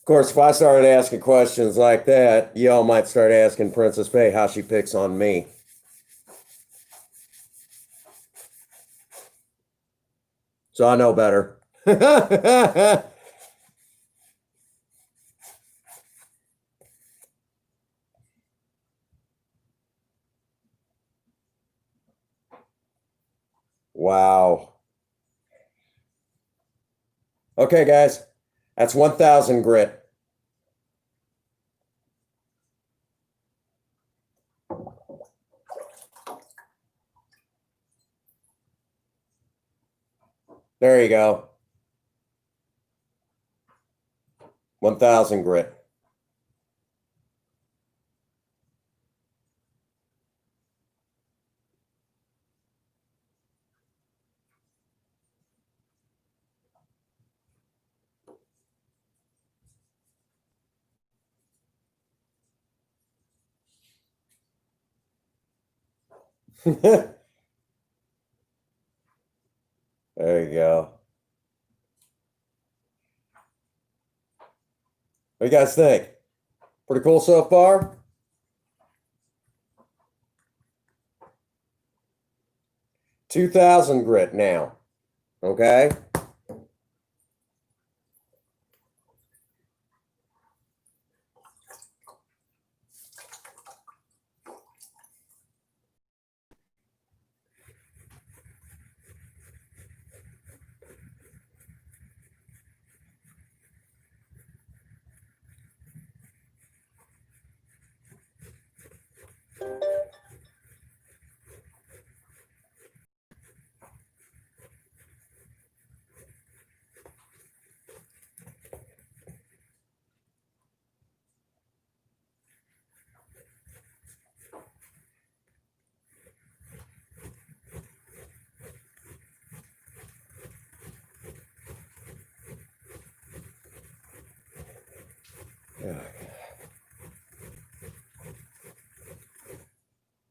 Speaker 1: Of course, if I started asking questions like that, y'all might start asking Princess Faye how she picks on me. so I know better. Wow. Okay, guys, that's 1,000 grit. There you go. 1,000 grit. There you go. What do you guys think? Pretty cool so far? $2,000 grit now. Okay.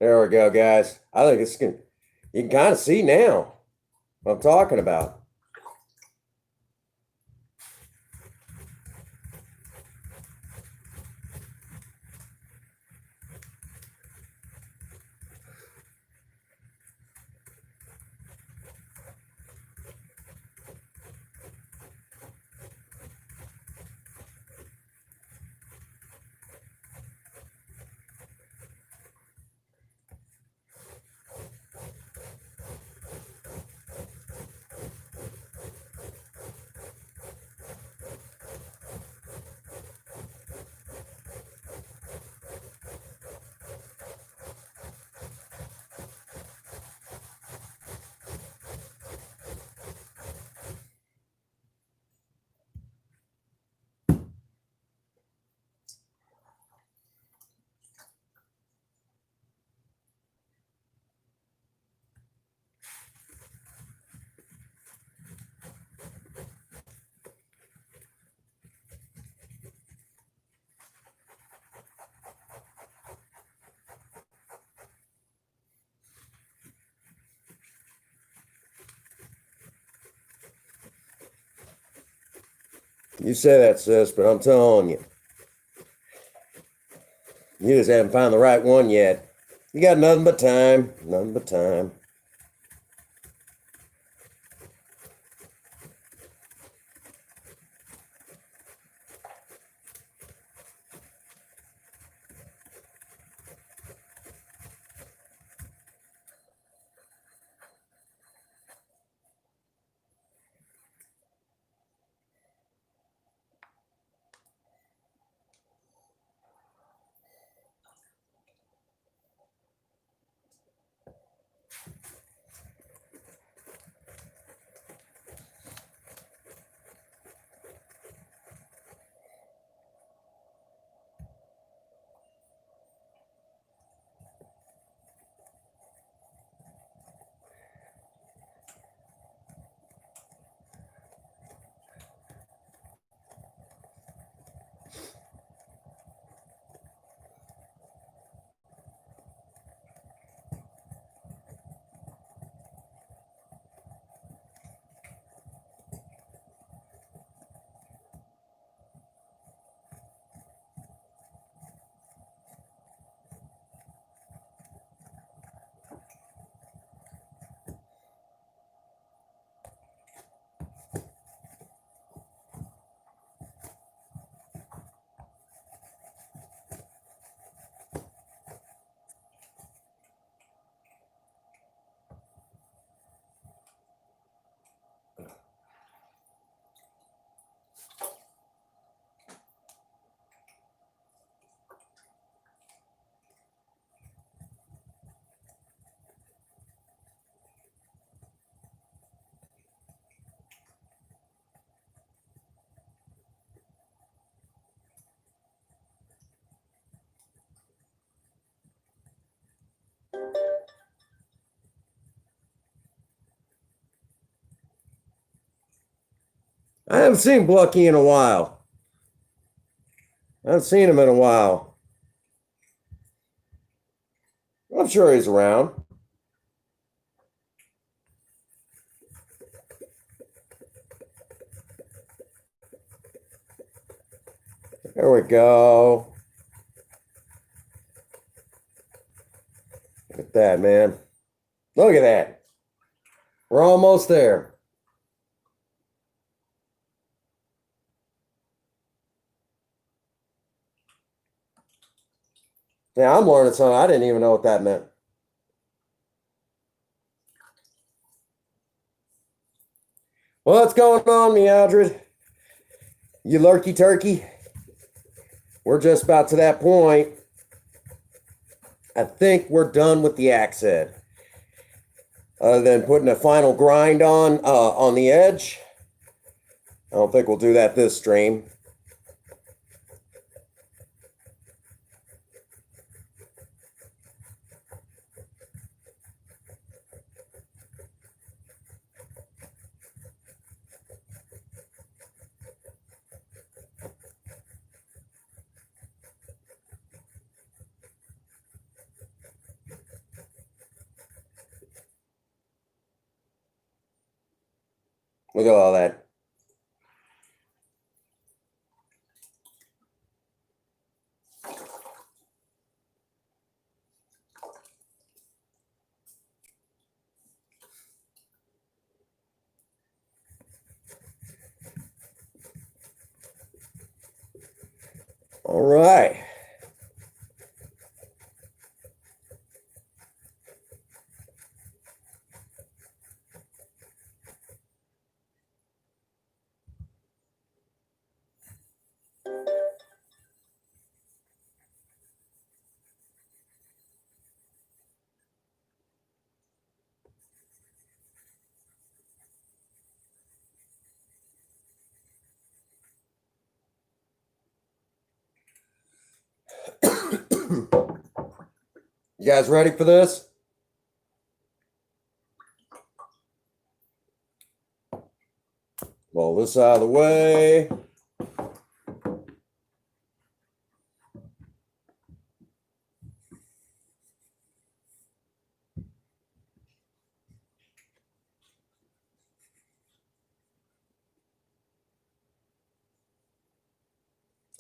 Speaker 1: There we go, guys. I think it's good. You can kind of see now what I'm talking about. You say that, sis, but I'm telling you, you just haven't found the right one yet. You got nothing but time. Nothing but time. I haven't seen Blucky in a while. I haven't seen him in a while. I'm sure he's around. There we go. Look at that, man. Look at that. We're almost there. Yeah, I'm learning something. I didn't even know what that meant. What's going on, Meowdred? You lurky turkey? We're just about to that point. I think we're done with the axe head. Other than putting a final grind on the edge. I don't think we'll do that this stream. Look at all that. All right. You guys ready for this? Roll this out of the way.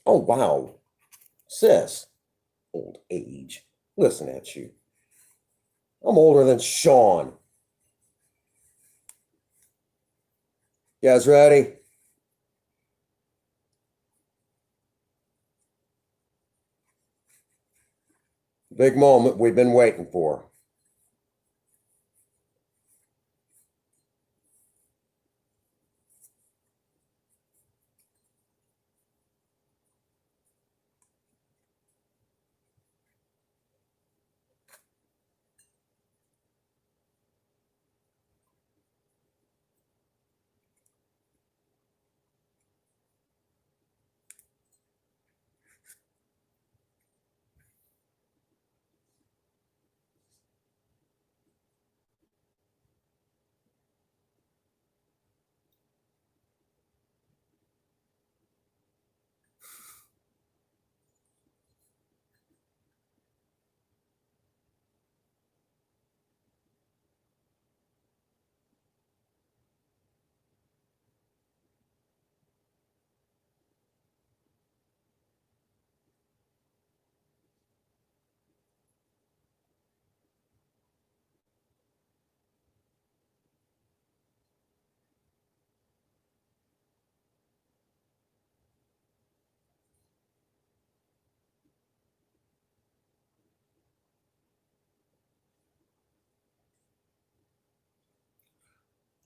Speaker 1: Oh, wow. Sis, old age. Listen at you. I'm older than Sean. You guys ready? Big moment we've been waiting for.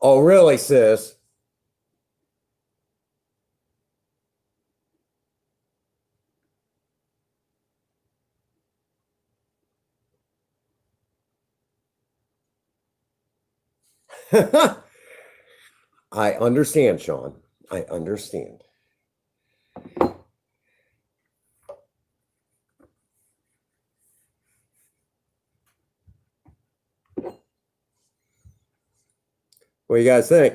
Speaker 1: Oh, really, sis? I understand, Sean. I understand. What do you guys think?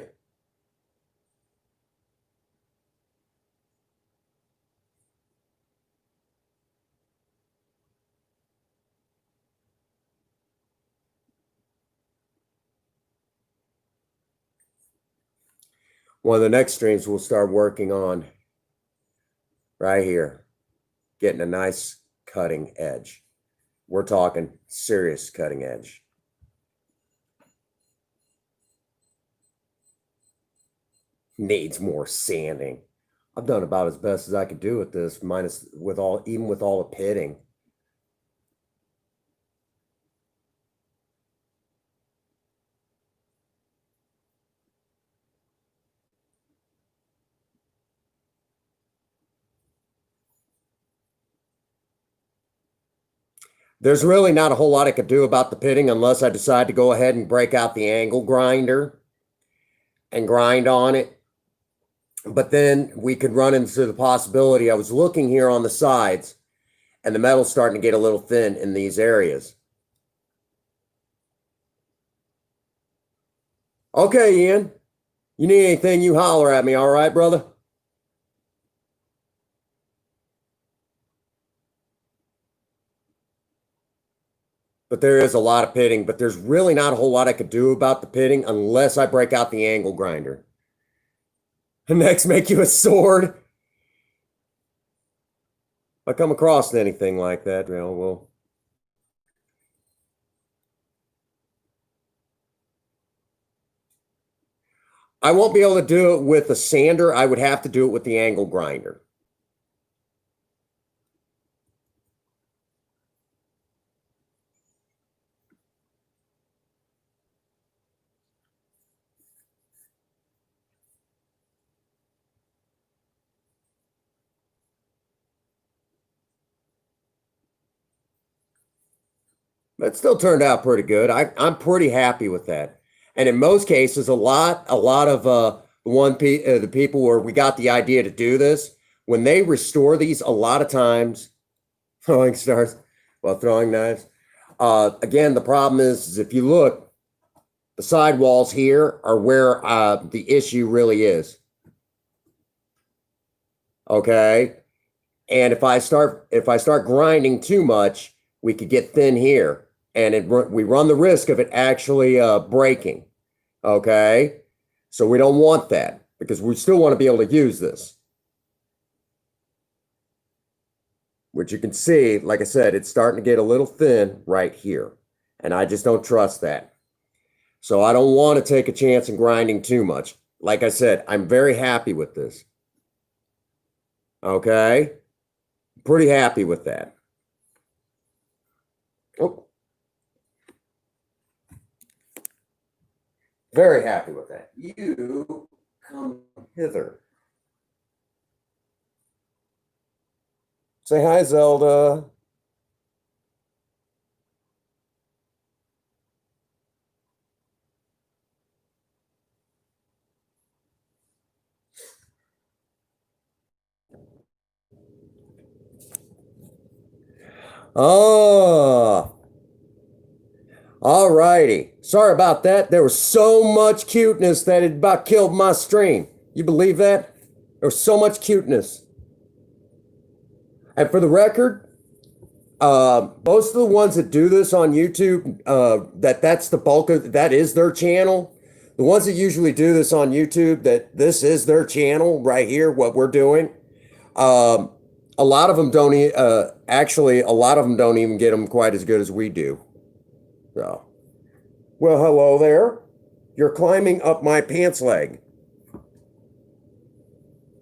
Speaker 1: one of the next streams we'll start working on right here, getting a nice cutting edge. We're talking serious cutting edge. Needs more sanding. I've done about as best as I could do with this, even with all the pitting. There's really not a whole lot I could do about the pitting unless I decide to go ahead and break out the angle grinder and grind on it. But then we could run into the possibility, I was looking here on the sides and the metal's starting to get a little thin in these areas. Okay, Ian, you need anything, you holler at me, all right, brother? But there is a lot of pitting, but there's really not a whole lot I could do about the pitting unless I break out the angle grinder. And next, make you a sword. If I come across anything like that, well. I won't be able to do it with a sander. I would have to do it with the angle grinder. But it still turned out pretty good. I'm pretty happy with that. And in most cases, a lot of the people where we got the idea to do this, when they restore these, a lot of times, throwing stars while throwing knives. Again, the problem is if you look, the sidewalls here are where the issue really is. Okay, and if I start grinding too much, we could get thin here. And we run the risk of it actually breaking, okay? So we don't want that because we still want to be able to use this. Which you can see, like I said, it's starting to get a little thin right here. And I just don't trust that. So I don't want to take a chance in grinding too much. Like I said, I'm very happy with this. Okay? Pretty happy with that. Oh. Very happy with that. You come hither. Say hi, Zelda. Oh. All righty. Sorry about that. There was so much cuteness that it about killed my stream. You believe that? There was so much cuteness. And for the record, most of the ones that do this on YouTube, that's the bulk of, that is their channel. The ones that usually do this on YouTube, that this is their channel right here, what we're doing. A lot of them don't, actually, a lot of them don't even get them quite as good as we do. So, well, hello there. You're climbing up my pants leg.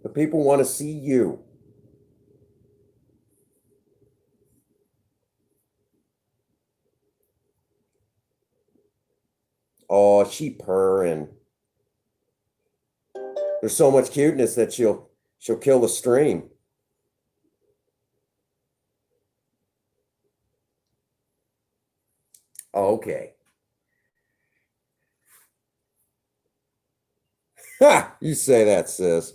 Speaker 1: The people want to see you. Oh, she purring. There's so much cuteness that she'll kill the stream. Okay. Ha! You say that, sis.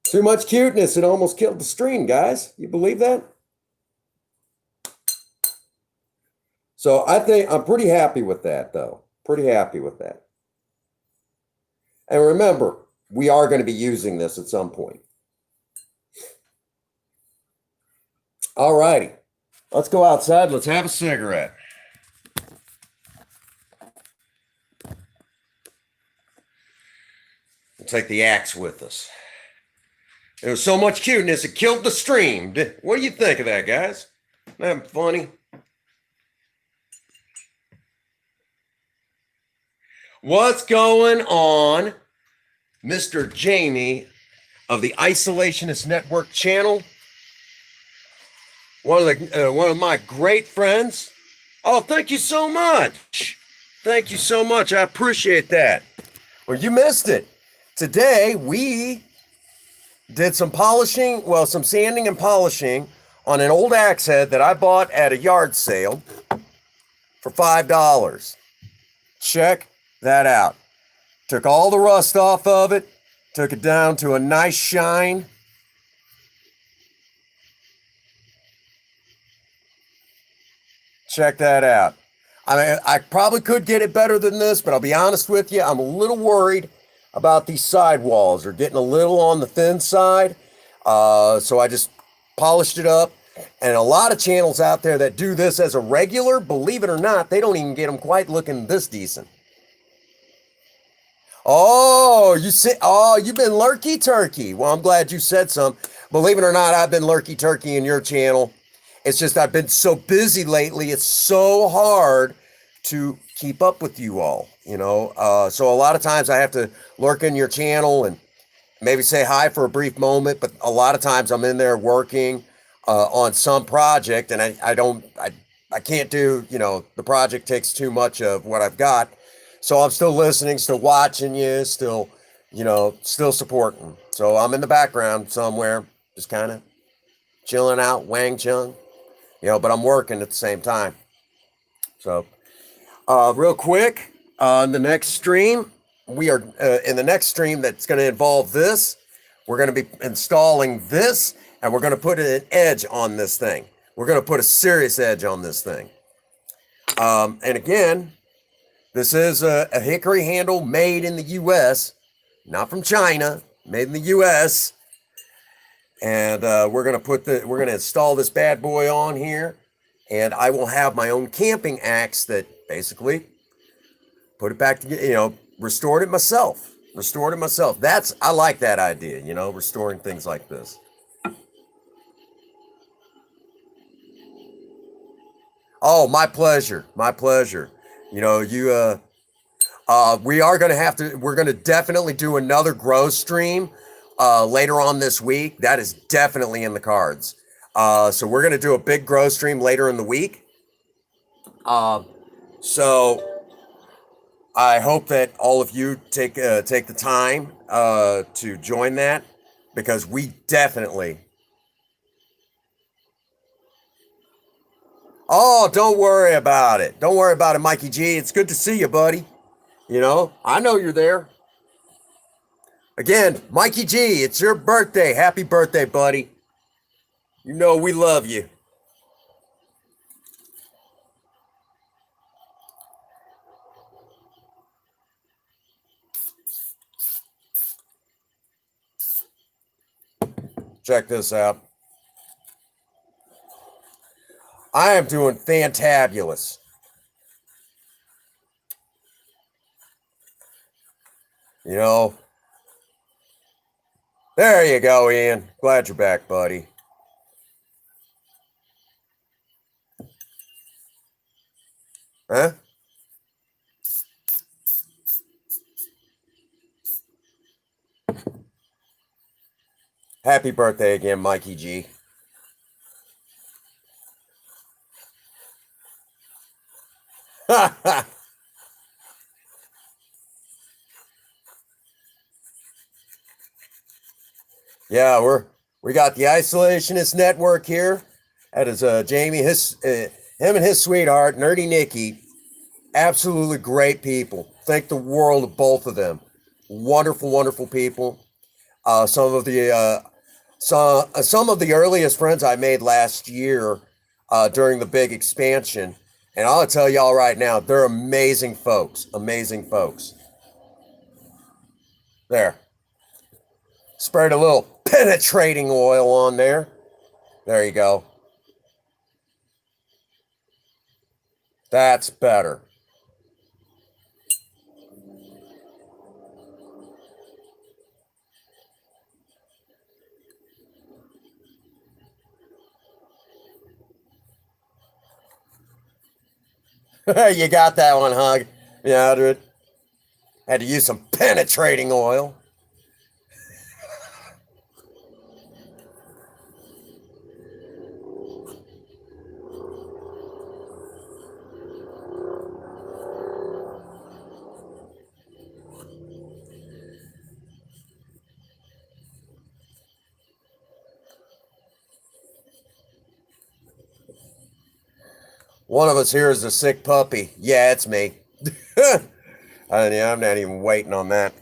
Speaker 1: Too much cuteness. It almost killed the stream, guys. You believe that? So I think I'm pretty happy with that, though. Pretty happy with that. And remember, we are going to be using this at some point. All righty. Let's go outside. Let's have a cigarette. We'll take the axe with us. There was so much cuteness, it killed the stream. What do you think of that, guys? Isn't that funny? What's going on, Mr. Jamie of the Isolationist Network channel? One of my great friends. Oh, thank you so much. Thank you so much. I appreciate that. Well, you missed it. Today we did some polishing, well, some sanding and polishing on an old axe head that I bought at a yard sale for $5. Check that out. Took all the rust off of it, took it down to a nice shine. Check that out. I mean, I probably could get it better than this, but I'll be honest with you, I'm a little worried about these sidewalls. They're getting a little on the thin side. So I just polished it up. And a lot of channels out there that do this as a regular, believe it or not, they don't even get them quite looking this decent. Oh, you've been lurky turkey. Well, I'm glad you said some. Believe it or not, I've been lurky turkey in your channel. It's just I've been so busy lately. It's so hard to keep up with you all, you know. So a lot of times I have to lurk in your channel and maybe say hi for a brief moment. But a lot of times I'm in there working on some project, and I can't do, you know, the project takes too much of what I've got. So I'm still listening, still watching you, still, you know, still supporting. So I'm in the background somewhere, just kind of chilling out, Wang Chung, you know, but I'm working at the same time. So real quick, on the next stream, we are in the next stream that's going to involve this. We're going to be installing this, and we're going to put an edge on this thing. We're going to put a serious edge on this thing. And again, this is a hickory handle made in the U.S., not from China, made in the U.S. And we're going to install this bad boy on here, and I will have my own camping axe that basically put it back together, you know, restored it myself. I like that idea, you know, restoring things like this. Oh, my pleasure. You know, we're going to definitely do another grow stream later on this week. That is definitely in the cards. So we're going to do a big grow stream later in the week. So I hope that all of you take the time to join that, because we definitely. Oh, don't worry about it. Don't worry about it, Mikey G. It's good to see you, buddy. You know, I know you're there. Again, Mikey G, it's your birthday. Happy birthday, buddy. You know we love you. Check this out. I am doing fantabulous. You know, there you go, Ian. Glad you're back, buddy. Huh? Happy birthday again, Mikey G. Yeah, we got the Isolationist Network here. That is Jamie, him and his sweetheart, Nerdy Nikki. Absolutely great people. Thank the world of both of them. Wonderful, wonderful people. Some of the earliest friends I made last year during the big expansion. And I'll tell y'all right now, they're amazing folks. Amazing folks. There. Sprayed a little penetrating oil on there. There you go. That's better. You got that one, Hug. Yeah, dude. Had to use some penetrating oil. One of us here is a sick puppy. Yeah, it's me. I'm not even waiting on that.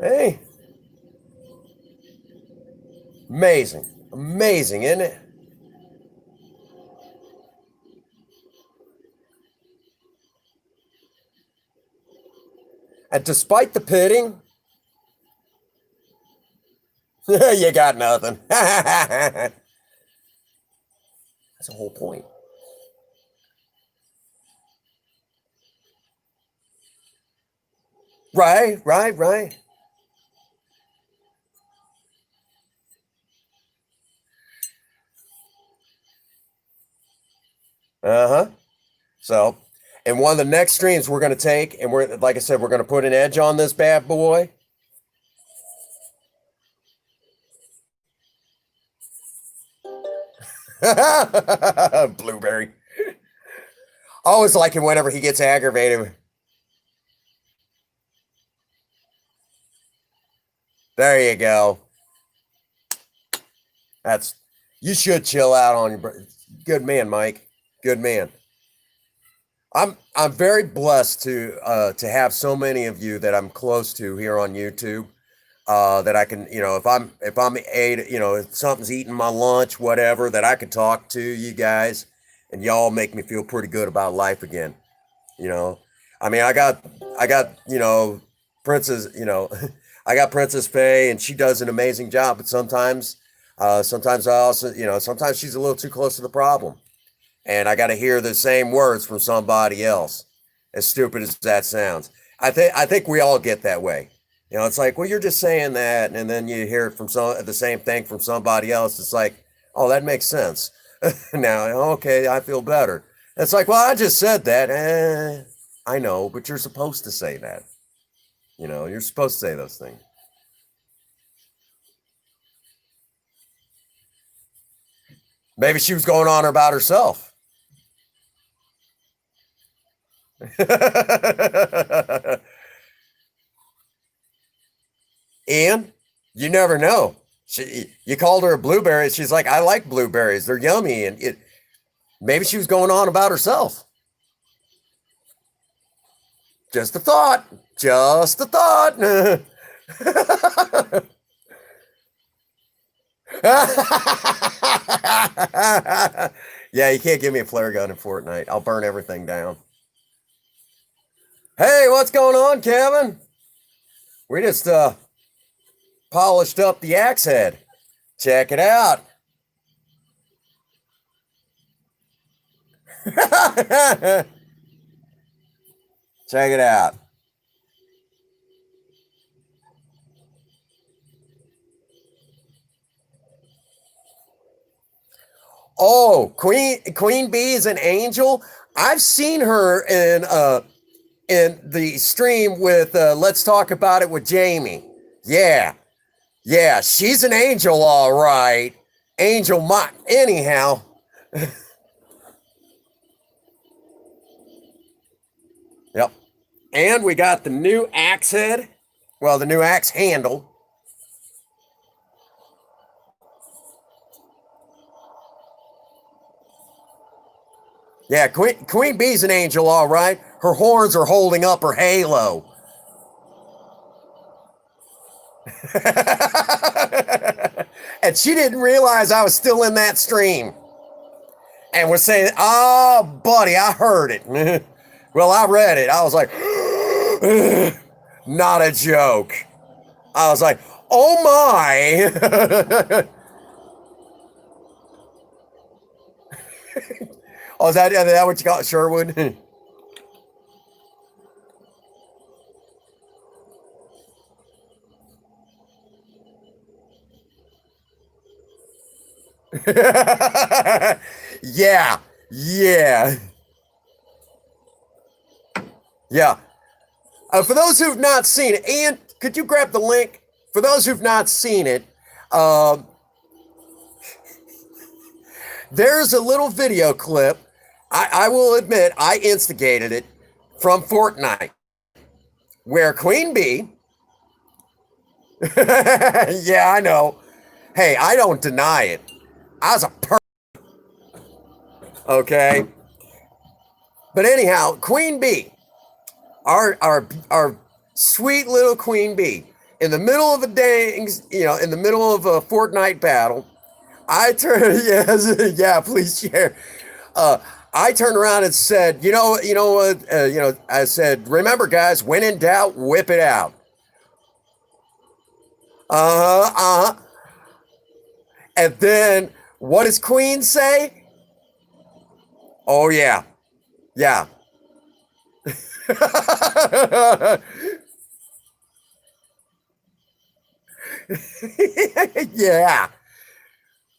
Speaker 1: Hey. Amazing. Amazing, isn't it? And despite the pitting, you got nothing. That's the whole point. Right. Uh-huh. So, and one of the next streams we're going to take, and we're, like I said, we're going to put an edge on this bad boy. Blueberry. I always like him whenever he gets aggravated. There you go. You should chill out on your, good man, Mike. Good man. I'm very blessed to have so many of you that I'm close to here on YouTube. That I can, if I'm if something's eating my lunch, whatever, that I can talk to you guys, and y'all make me feel pretty good about life again. I mean, I got Princess, I got Princess Faye, and she does an amazing job. But sometimes I also, sometimes she's a little too close to the problem, and I got to hear the same words from somebody else. As stupid as that sounds, I think we all get that way. It's like, well, you're just saying that, and then you hear it from the same thing from somebody else. It's like, oh, that makes sense. Now, okay, I feel better. It's like, well, I just said that. I know, but you're supposed to say that. You're supposed to say those things. Maybe she was going on about herself. Ian, you never know. You called her a blueberry. She's like, I like blueberries. They're yummy. And maybe she was going on about herself. Just a thought. Just a thought. Yeah, you can't give me a flare gun in Fortnite. I'll burn everything down. Hey, what's going on, Kevin? We just polished up the axe head. Check it out. Check it out. Oh, Queen Bee is an angel. I've seen her in the stream with Let's Talk About It with Jamie. Yeah, she's an angel, all right. Angel anyhow. Yep. And we got the new axe head. Well, the new axe handle. Yeah, Queen Bee's an angel, all right. Her horns are holding up her halo. And she didn't realize I was still in that stream. And was saying, oh, buddy, I heard it. Well, I read it. I was like, not a joke. I was like, Oh my! Oh, is that what you got, Sherwood? Yeah, yeah, yeah. For those who've not seen it, Ian, could you grab the link? For those who've not seen it, um, there's a little video clip. I will admit I instigated it from Fortnite, where Queen Bee. Yeah, I know. Hey, I don't deny it. I was a okay. But anyhow, Queen Bee, our sweet little Queen Bee, in the middle of a dang, in the middle of a Fortnite battle, I turned, yes, yeah, please share. Uh, I turned around and said, what, I said, remember, guys, when in doubt, whip it out. Uh-huh. And then, what does Queen say? Oh yeah, yeah. Yeah.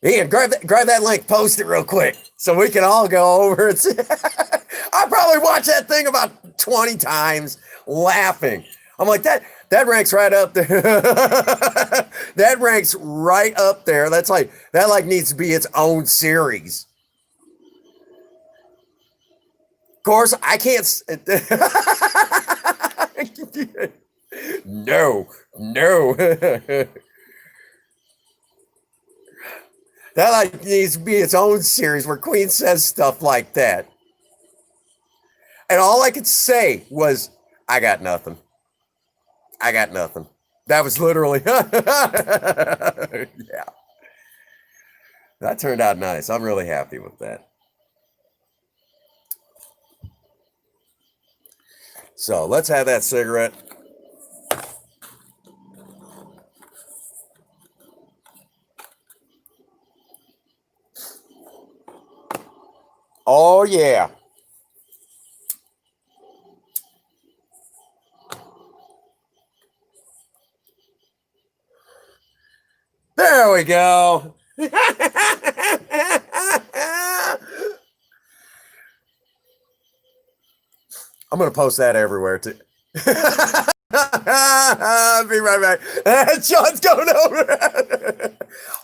Speaker 1: Ian, grab that link, post it real quick so we can all go over it. I probably watched that thing about 20 times laughing. I'm like, that ranks right up there. That ranks right up there. That needs to be its own series. Of course, I can't. No, no. That needs to be its own series where Queen says stuff like that. And all I could say was, I got nothing. I got nothing. That was literally, yeah. That turned out nice. I'm really happy with that. So let's have that cigarette. Oh, yeah. There we go. I'm going to post that everywhere too. I'll be right back. Sean's going over.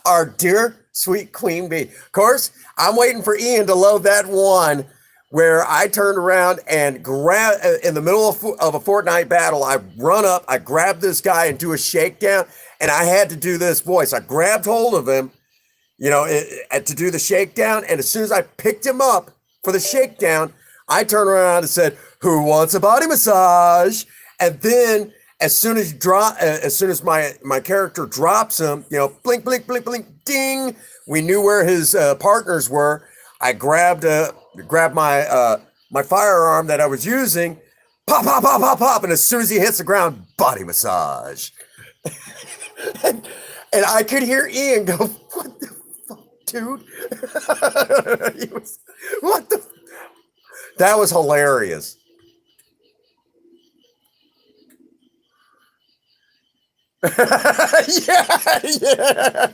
Speaker 1: Our dear sweet Queen Bee. Of course, I'm waiting for Ian to load that one where I turned around and grab in the middle of a Fortnite battle. I run up, I grab this guy and do a shakedown, and I had to do this voice. I grabbed hold of him, to do the shakedown, and as soon as I picked him up for the shakedown, I turned around and said, "Who wants a body massage?" And then as soon as my character drops him, blink, blink, blink, blink, ding, we knew where his partners were. I grabbed my firearm that I was using, pop, pop, pop, pop, pop, and as soon as he hits the ground, body massage. and I could hear Ian go, "What the fuck, dude?" What the? That was hilarious. Yeah, yeah.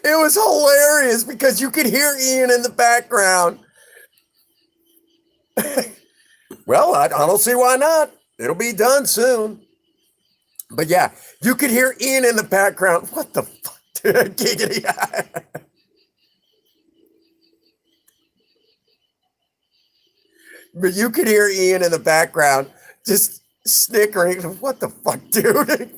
Speaker 1: It was hilarious because you could hear Ian in the background. Well, I don't see why not. It'll be done soon. But yeah, you could hear Ian in the background. What the fuck? Giggity. But you could hear Ian in the background just snickering. What the fuck, dude?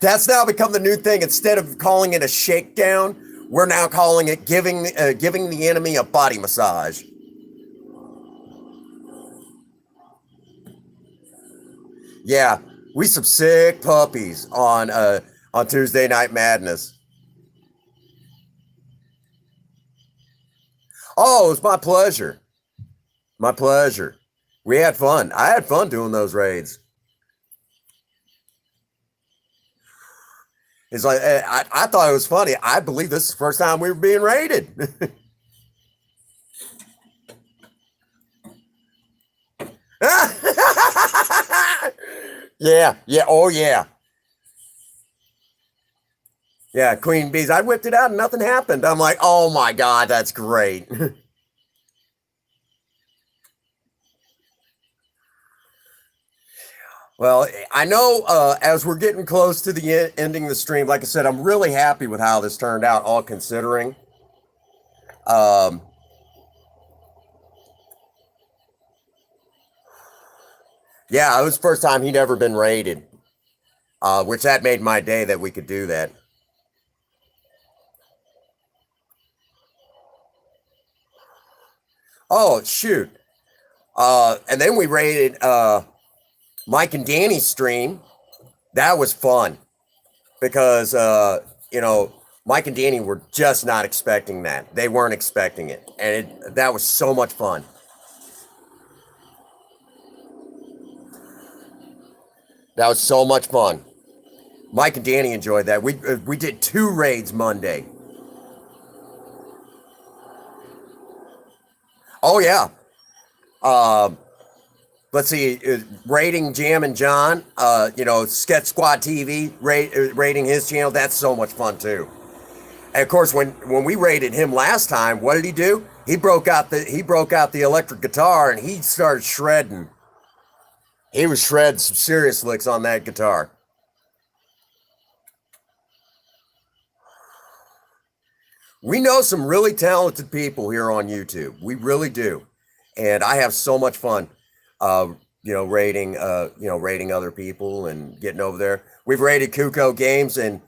Speaker 1: That's now become the new thing. Instead of calling it a shakedown, we're now calling it giving the enemy a body massage. Yeah, we some sick puppies on Tuesday Night Madness. Oh, it was my pleasure. My pleasure. We had fun. I had fun doing those raids. It's like I thought it was funny. I believe this is the first time we were being raided. Yeah, yeah, oh yeah. Yeah, Queen Bees. I whipped it out and nothing happened. I'm like, oh my God, that's great. Well, I know as we're getting close to the ending the stream, like I said, I'm really happy with how this turned out, all considering. Um, yeah, it was the first time he'd ever been raided, which that made my day that we could do that. Oh, shoot. And then we raided Mike and Danny's stream. That was fun because, Mike and Danny were just not expecting that. They weren't expecting it. And that was so much fun. That was so much fun. Mike and Danny enjoyed that. We did 2 raids Monday. Oh, yeah. Let's see, rating Jam and John, Sketch Squad TV, rating his channel. That's so much fun too. And of course, when we rated him last time, what did he do? He broke out the electric guitar and he started shredding. He was shredding some serious licks on that guitar. We know some really talented people here on YouTube. We really do. And I have so much fun, rating other people and getting over there. We've rated Kuko Games, and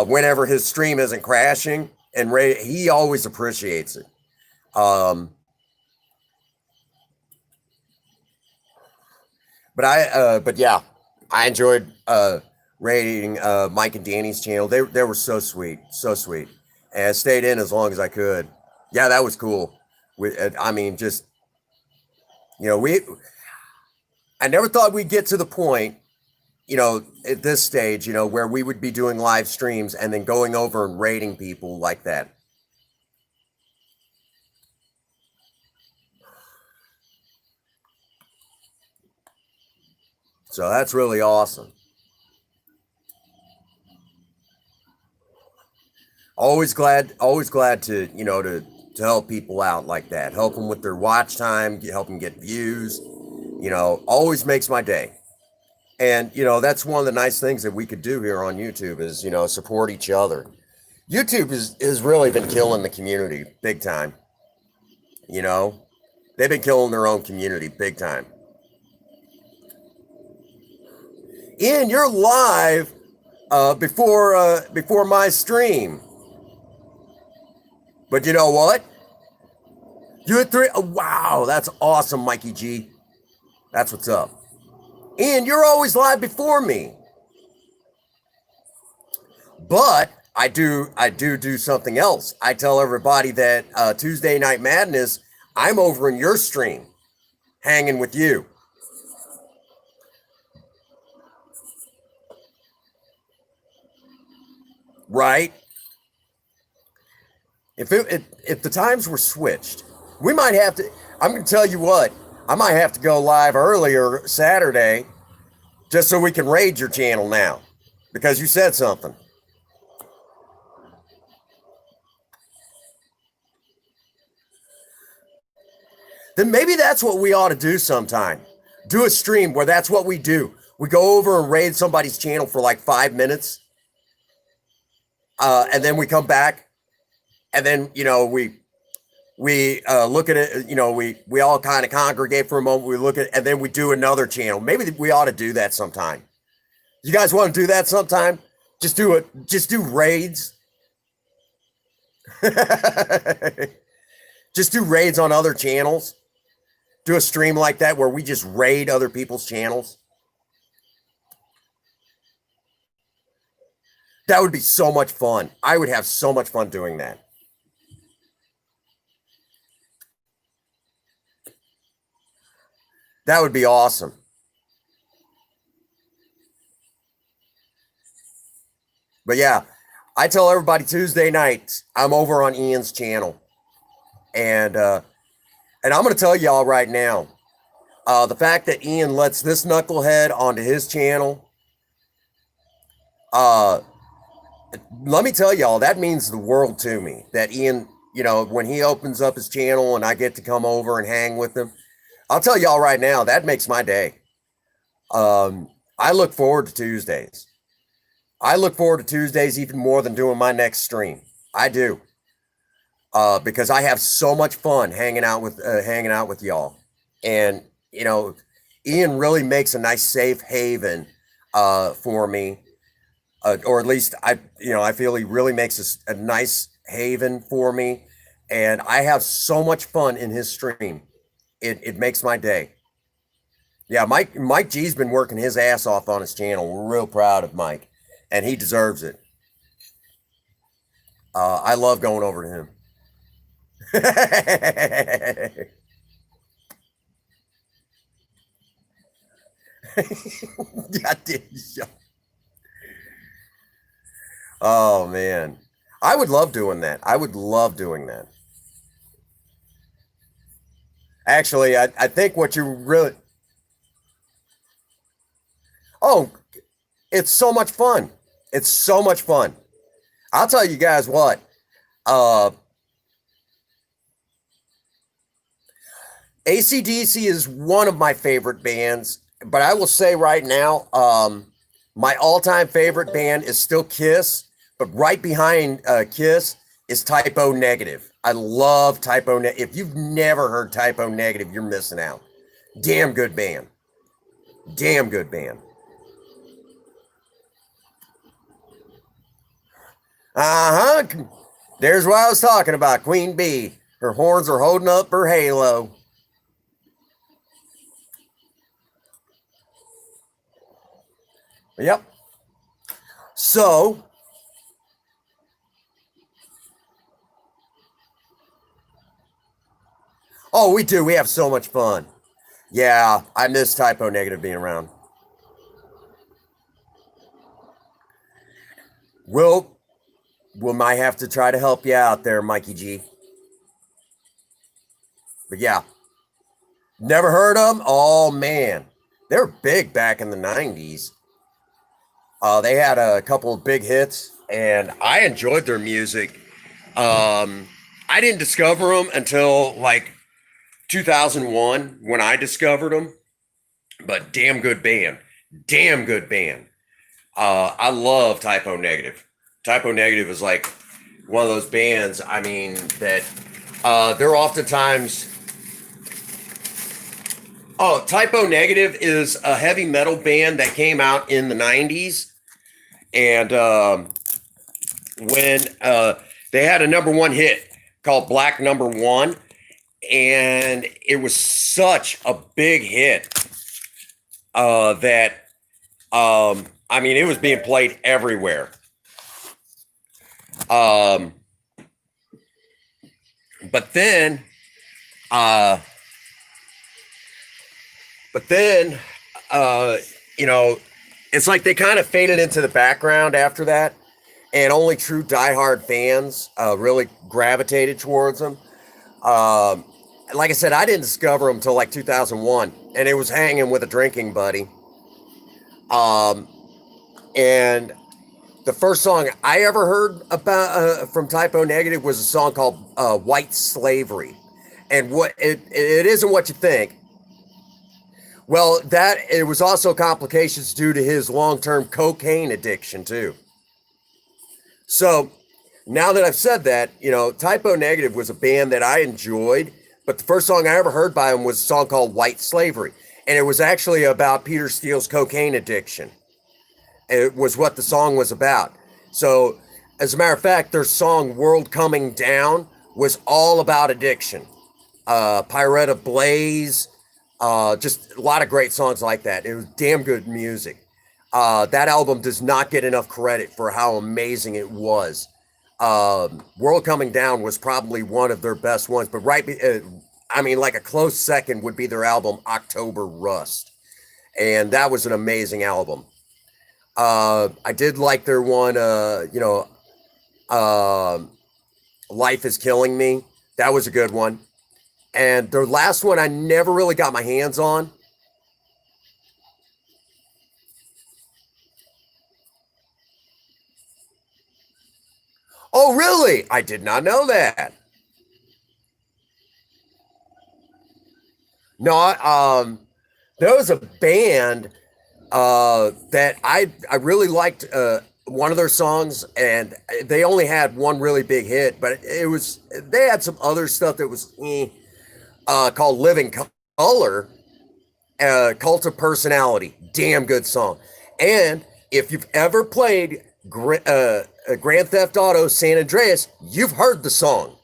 Speaker 1: whenever his stream isn't crashing, and he always appreciates it. But yeah, I enjoyed rating Mike and Danny's channel. They were so sweet, so sweet. And I stayed in as long as I could. Yeah, that was cool. I never thought we'd get to the point, at this stage, where we would be doing live streams and then going over and rating people like that. So that's really awesome. Always glad to, to help people out like that. Help them with their watch time, help them get views, always makes my day. And, that's one of the nice things that we could do here on YouTube is, support each other. YouTube has really been killing the community big time. They've been killing their own community big time. Ian, you're live before my stream. But you know what? You had 3. Oh, wow, that's awesome, Mikey G. That's what's up. Ian, you're always live before me. But I do something else. I tell everybody that Tuesday Night Madness, I'm over in your stream, hanging with you. Right? If the times were switched, we might have to. I'm going to tell you what. I might have to go live earlier Saturday, just so we can raid your channel now, because you said something. Then maybe that's what we ought to do sometime. Do a stream where that's what we do. We go over and raid somebody's channel for like 5 minutes, and then we come back. And then, we look at it, we all kind of congregate for a moment. We look at it, and then we do another channel. Maybe we ought to do that sometime. You guys want to do that sometime? Just do raids. Just do raids on other channels. Do a stream like that where we just raid other people's channels. That would be so much fun. I would have so much fun doing that. That would be awesome. But yeah, I tell everybody Tuesday nights I'm over on Ian's channel, and I'm gonna tell y'all right now, the fact that Ian lets this knucklehead onto his channel, let me tell y'all, that means the world to me. That Ian, when he opens up his channel and I get to come over and hang with him, I'll tell y'all right now, that makes my day. I look forward to Tuesdays. I look forward to Tuesdays even more than doing my next stream. I do. Because I have so much fun hanging out with y'all. And, Ian really makes a nice safe haven for me. Or at least I feel he really makes a nice haven for me. And I have so much fun in his stream. It makes my day. Yeah, Mike G's been working his ass off on his channel. We're real proud of Mike, and he deserves it. I love going over to him. Yeah, oh man, I would love doing that. I would love doing that. Actually, I think what you really... Oh, it's so much fun. It's so much fun. I'll tell you guys what. AC/DC is one of my favorite bands, but I will say right now, my all-time favorite band is still Kiss, but right behind Kiss is Type O Negative. I love Type O Negative. If you've never heard Type O Negative, you're missing out. Damn good band. Damn good band. Uh-huh. There's what I was talking about. Queen Bee. Her horns are holding up her halo. Yep. So, oh, we do. We have so much fun. Yeah, I miss Type O Negative being around. We might have to try to help you out there, Mikey G. But yeah, never heard of them? Oh, man. They were big back in the 90s. They had a couple of big hits, and I enjoyed their music. I didn't discover them until like 2001 when I discovered them. But damn good band. Damn good band. I love Type O Negative. Type O Negative is like one of those bands, I mean, that they're oftentimes... Oh, Type O Negative is a heavy metal band that came out in the 90s. And when they had a #1 hit called Black Number One, and it was such a big hit that, I mean, it was being played everywhere. But then, it's like they kind of faded into the background after that, and only true diehard fans really gravitated towards them. Like I said, I didn't discover them until like 2001, and it was hanging with a drinking buddy. And the first song I ever heard about from Type O Negative was a song called White Slavery. And what it isn't what you think. Well, it was also complications due to his long-term cocaine addiction too. So now that I've said that, Type O Negative was a band that I enjoyed, but the first song I ever heard by him was a song called White Slavery. And it was actually about Peter Steele's cocaine addiction. It was what the song was about. So, as a matter of fact, their song World Coming Down was all about addiction. Pyretta Blaze, just a lot of great songs like that. It was damn good music. That album does not get enough credit for how amazing it was. World Coming Down was probably one of their best ones, but like a close second would be their album October Rust. And that was an amazing album. I did like their one, Life is Killing Me. That was a good one. And their last one I never really got my hands on. Oh, really? I did not know that. No, there was a band that I really liked one of their songs, and they only had one really big hit, but it was they had some other stuff that was called Living Color, Cult of Personality. Damn good song. And if you've ever played Grand Theft Auto San Andreas, you've heard the song.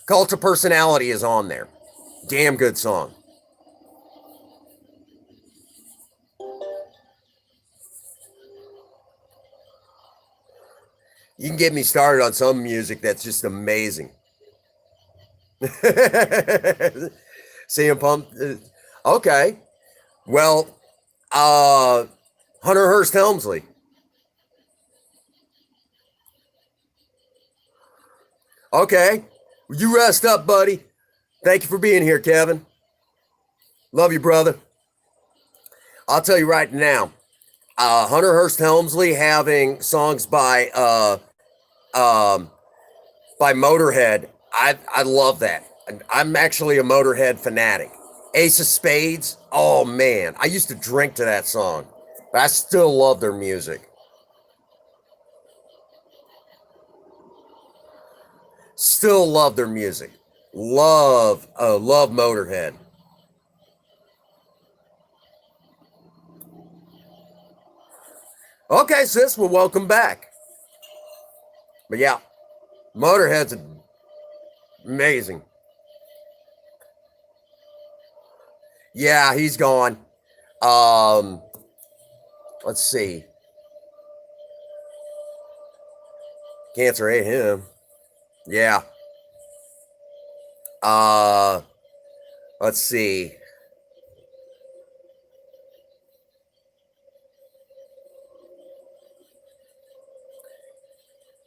Speaker 1: Cult of Personality is on there. Damn good song. You can get me started on some music that's just amazing. CM Punk. Okay. Well, Hunter Hearst Helmsley. Okay. You rest up, buddy. Thank you for being here, Kevin. Love you, brother. I'll tell you right now, Hunter Hearst Helmsley having songs by Motorhead. I love that. I'm actually a Motorhead fanatic. Ace of Spades. Oh man, I used to drink to that song, but I still love their music. Still love their music. Love Motorhead. Okay, sis. Well, welcome back. But yeah, Motorhead's amazing. Yeah, he's gone. Let's see. Cancer ate him. Yeah. Let's see.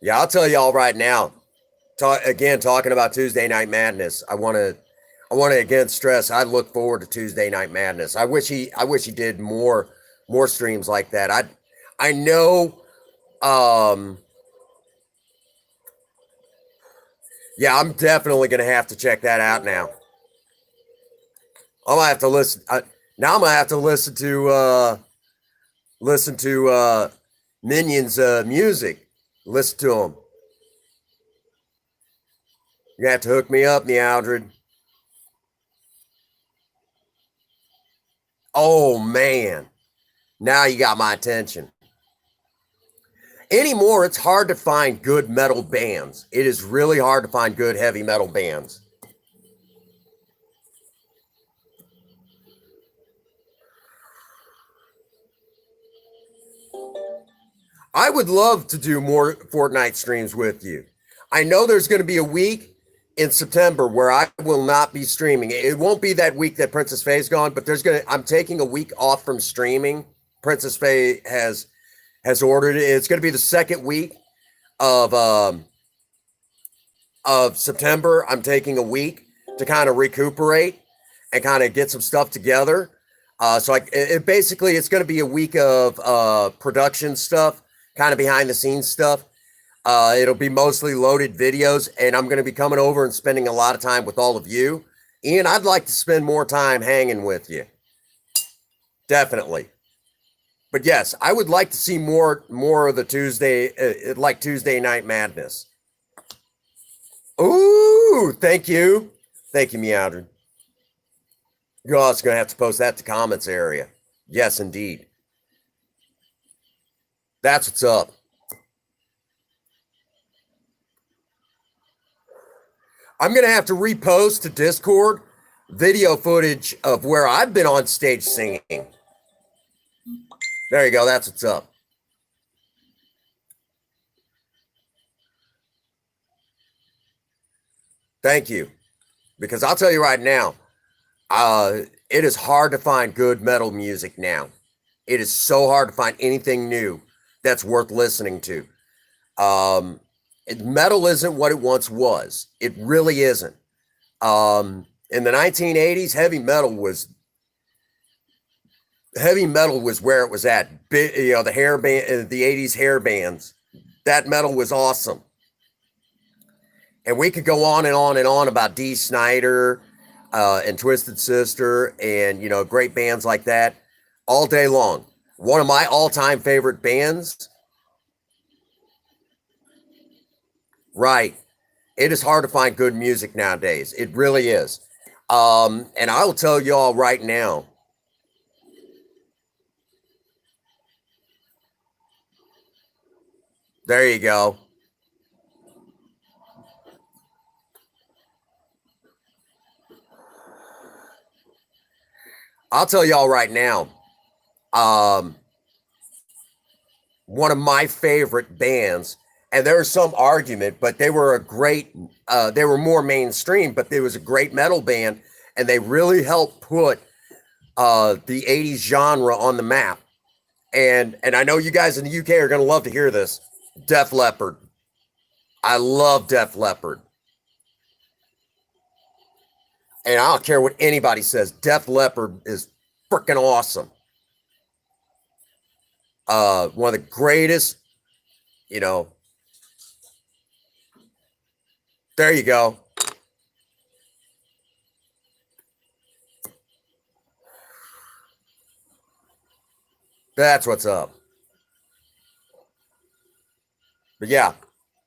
Speaker 1: Yeah, I'll tell y'all right now. Talking about Tuesday Night Madness. I want to again stress. I look forward to Tuesday Night Madness. I wish he did more streams like that. I know. Yeah, I'm definitely gonna have to check that out now. I'm gonna have to listen. Now I'm gonna have to listen to Minions music. Listen to them. You're gonna have to hook me up, Meowdred. Oh man, now you got my attention. Anymore, it's hard to find good metal bands. It is really hard to find good heavy metal bands. I would love to do more Fortnite streams with you. I know there's going to be a week in September where I will not be streaming. It won't be that week that Princess Faye's gone, but I'm taking a week off from streaming. Princess Faye has ordered it. It's going to be the second week of September. I'm taking a week to kind of recuperate and kind of get some stuff together. Basically it's going to be a week of production stuff, kind of behind the scenes stuff. It'll be mostly loaded videos, and I'm going to be coming over and spending a lot of time with all of you. Ian, I'd like to spend more time hanging with you. Definitely. But yes, I would like to see more of the Tuesday Night Madness. Ooh, thank you. Thank you, Meowdred. You're also going to have to post that to comments area. Yes, indeed. That's what's up. I'm going to have to repost to Discord video footage of where I've been on stage singing. There you go. That's what's up. Thank you. because I'll tell you right now, it is hard to find good metal music now. It is so hard to find anything new that's worth listening to. Metal isn't what it once was. It really isn't. In the 1980s, heavy metal was where it was at. You know, the hair band, the 80s hair bands. That metal was awesome. And we could go on and on and on about Dee Snider and Twisted Sister and, you know, great bands like that all day long. One of my all-time favorite bands. Right. It is hard to find good music nowadays. It really is. And I will tell y'all right now, there you go. I'll tell y'all right now, one of my favorite bands, and there was some argument, but they were they were more mainstream, but there was a great metal band, and they really helped put the 80s genre on the map. And I know you guys in the UK are going to love to hear this. Def Leppard. I love Def Leppard. And I don't care what anybody says. Def Leppard is freaking awesome. One of the greatest, you know. There you go. That's what's up. But yeah,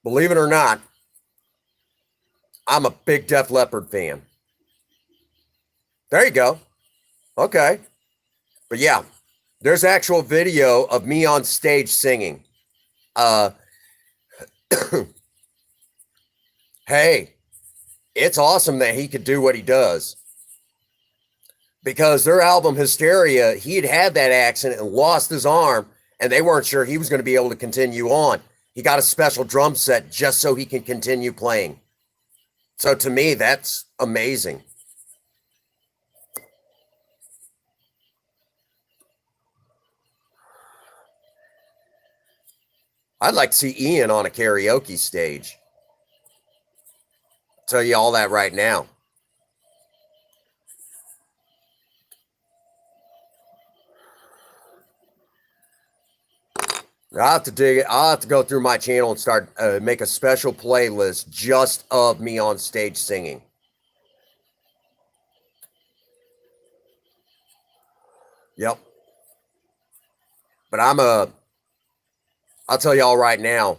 Speaker 1: believe it or not, I'm a big Def Leppard fan. There you go. Okay. But yeah, there's actual video of me on stage singing. Hey, it's awesome that he could do what he does. Because their album Hysteria, he had that accident and lost his arm, and they weren't sure he was going to be able to continue on. He got a special drum set just so he can continue playing. So to me, that's amazing. I'd like to see Ian on a karaoke stage. I'll tell you all that right now. I'll have to dig it. I'll have to go through my channel and start make a special playlist just of me on stage singing. Yep. But I'll tell y'all right now,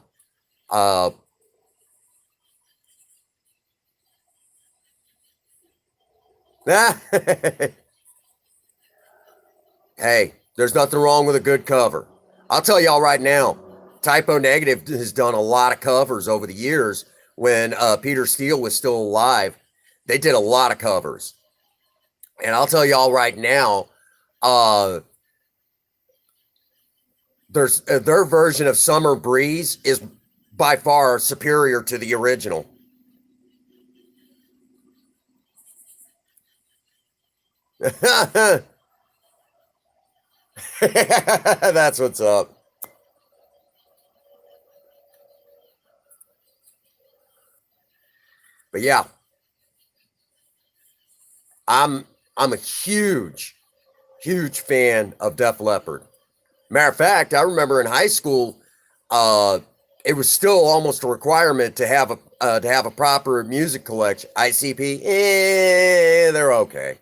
Speaker 1: hey, there's nothing wrong with a good cover. I'll tell y'all right now, Typo Negative has done a lot of covers over the years. When Peter Steele was still alive, they did a lot of covers. And I'll tell y'all right now, their version of Summer Breeze is by far superior to the original. That's what's up. But yeah, I'm a huge fan of Def Leppard. Matter of fact, I remember in high school, it was still almost a requirement to have a proper music collection. ICP, they're okay.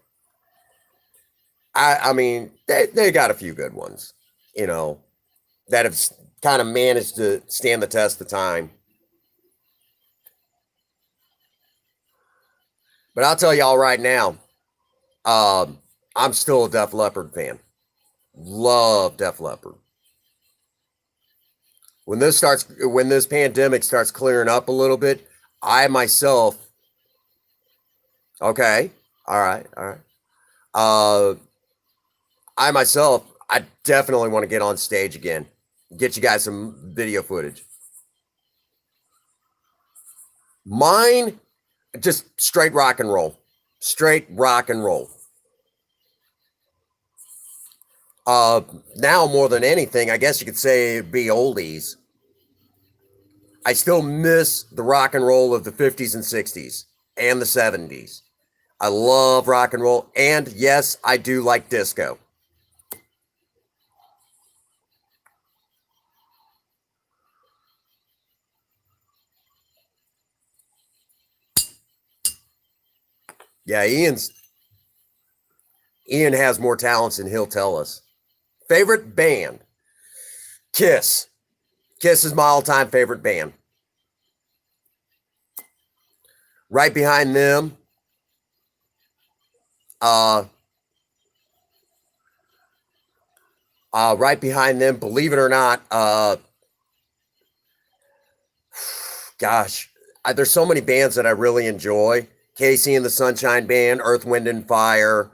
Speaker 1: I mean, they got a few good ones, you know, that have kind of managed to stand the test of time. But I'll tell y'all right now, I'm still a Def Leppard fan. Love Def Leppard. When this pandemic starts clearing up a little bit, I myself, okay, all right. I myself, I definitely want to get on stage again. Get you guys some video footage. Mine, just straight rock and roll. Straight rock and roll. Now more than anything, I guess you could say it'd be oldies. I still miss the rock and roll of the 50s and 60s and the 70s. I love rock and roll, and yes, I do like disco. Yeah, Ian has more talents than he'll tell us. Favorite band? Kiss. Kiss is my all-time favorite band. Right behind them, believe it or not, gosh, there's so many bands that I really enjoy. Casey and the Sunshine Band, Earth, Wind and Fire.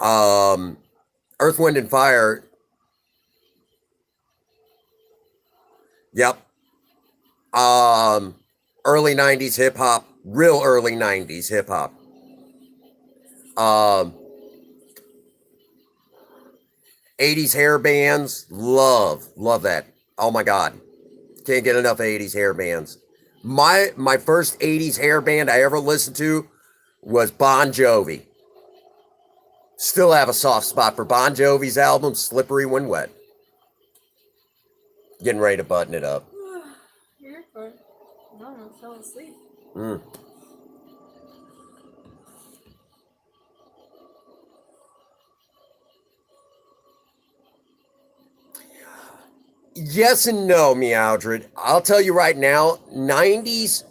Speaker 1: Earth, Wind and Fire. Yep. Early 90s hip hop, real early 90s hip hop. 80s hair bands, love that. Oh my God. Can't get enough of 80s hair bands. My first 80s hair band I ever listened to was Bon Jovi. Still have a soft spot for Bon Jovi's album, Slippery When Wet. Getting ready to button it up.
Speaker 2: You're fine. No, I fell asleep.
Speaker 1: Yes and no, Meowdred. I'll tell you right now, 90s,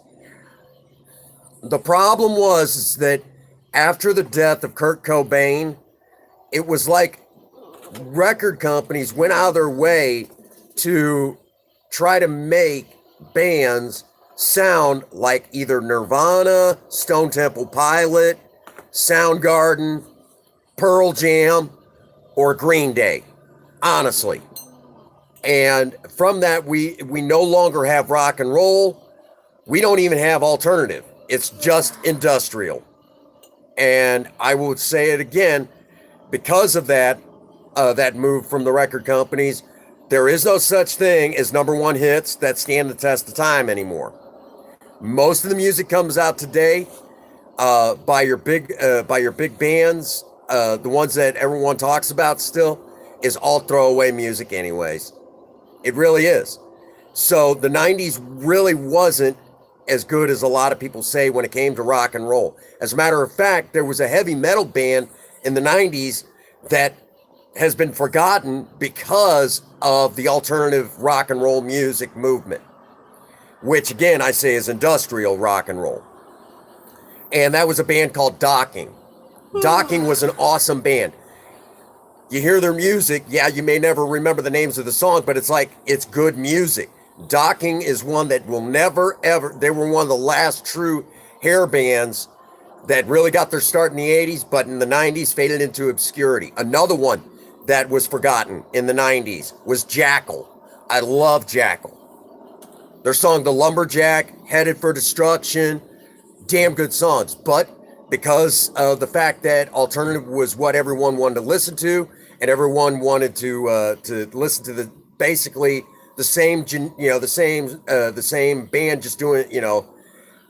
Speaker 1: the problem was that after the death of Kurt Cobain, it was like record companies went out of their way to try to make bands sound like either Nirvana, Stone Temple Pilot, Soundgarden, Pearl Jam, or Green Day. Honestly. And from that, we no longer have rock and roll. We don't even have alternative. It's just industrial. And I would say it again, because of that, that move from the record companies, there is no such thing as number one hits that stand the test of time anymore. Most of the music comes out today by your big bands, the ones that everyone talks about still, is all throwaway music anyways. It really is. So the 90s really wasn't as good as a lot of people say when it came to rock and roll. As a matter of fact, there was a heavy metal band in the 90s that has been forgotten because of the alternative rock and roll music movement, which again I say is industrial rock and roll. And that was a band called Docking. Docking was an awesome band. You hear their music, yeah, you may never remember the names of the song, but it's like, it's good music. Docking is one that will never, ever, they were one of the last true hair bands that really got their start in the 80s, but in the 90s faded into obscurity. Another one that was forgotten in the 90s was Jackal. I love Jackal. Their song, The Lumberjack, Headed for Destruction, damn good songs, but because of the fact that alternative was what everyone wanted to listen to, and everyone wanted to listen to the basically the same the same band just doing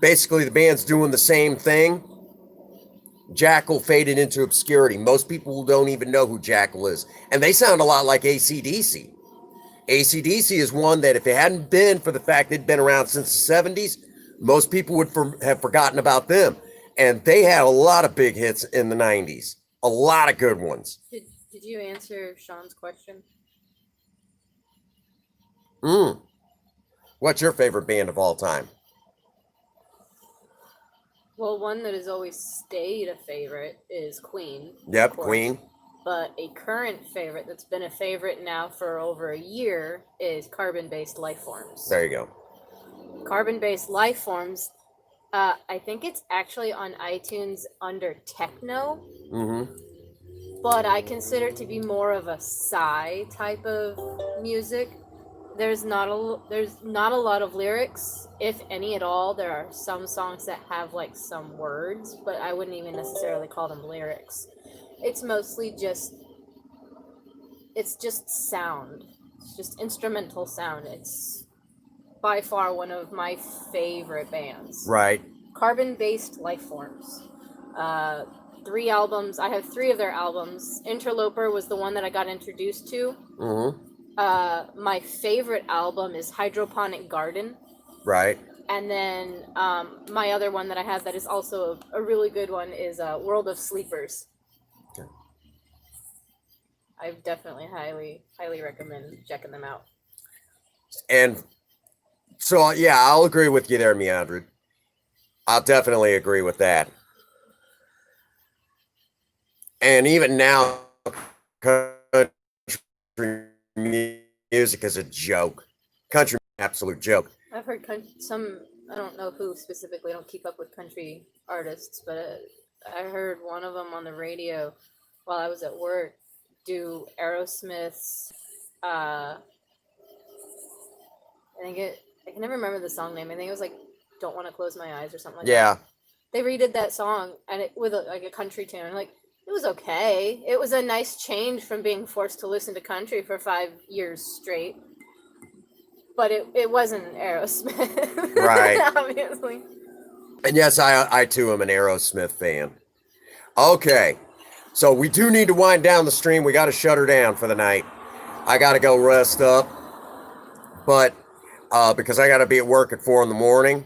Speaker 1: basically the band's doing the same thing. Jackal faded into obscurity. Most people don't even know who Jackal is, and they sound a lot like AC/DC. AC/DC is one that if it hadn't been for the fact they'd been around since the 70s, most people would have forgotten about them. And they had a lot of big hits in the 90s. A lot of good ones.
Speaker 2: Did you answer Sean's question?
Speaker 1: What's your favorite band of all time?
Speaker 2: Well, one that has always stayed a favorite is Queen.
Speaker 1: Yep, Queen.
Speaker 2: But a current favorite that's been a favorite now for over a year is Carbon-Based Lifeforms.
Speaker 1: There you go.
Speaker 2: Carbon-Based Lifeforms, I think it's actually on iTunes under techno. But I consider it to be more of a psy type of music. there's not a lot of lyrics, if any at all. There are some songs that have like some words, but I wouldn't even necessarily call them lyrics. It's mostly just sound. It's just instrumental sound. It's by far one of my favorite bands.
Speaker 1: Right.
Speaker 2: Carbon-based Lifeforms. 3 albums. I have 3 of their albums. Interloper was the one that I got introduced to.
Speaker 1: Mm-hmm.
Speaker 2: My favorite album is Hydroponic Garden.
Speaker 1: Right.
Speaker 2: And then my other one that I have that is also a really good one is World of Sleepers.
Speaker 1: Okay.
Speaker 2: I definitely highly recommend checking them out.
Speaker 1: And so, yeah, I'll agree with you there, Meandred. I'll definitely agree with that. And even now, country music is a joke. Country, absolute joke.
Speaker 2: I've heard some, I don't know who specifically, I don't keep up with country artists, but I heard one of them on the radio while I was at work do Aerosmith's, I can never remember the song name. I think it was like Don't Want to Close My Eyes or something like that.
Speaker 1: Yeah.
Speaker 2: They redid that song and it with a country tune. Like, it was okay. It was a nice change from being forced to listen to country for 5 years straight. But it wasn't Aerosmith.
Speaker 1: Right.
Speaker 2: Obviously.
Speaker 1: And yes, I too am an Aerosmith fan. Okay. So we do need to wind down the stream. We got to shut her down for the night. I got to go rest up. But because I got to be at work at 4 a.m.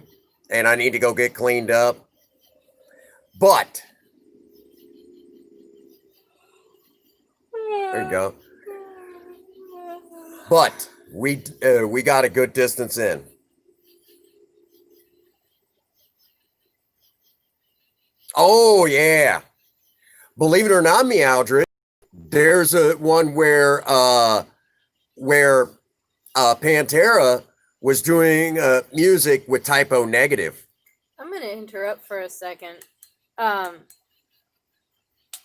Speaker 1: and I need to go get cleaned up. But there you go. But we got a good distance in. Oh yeah. Believe it or not, Meowdred, there's a one where Pantera was doing music with Typo Negative.
Speaker 2: I'm gonna interrupt for a second.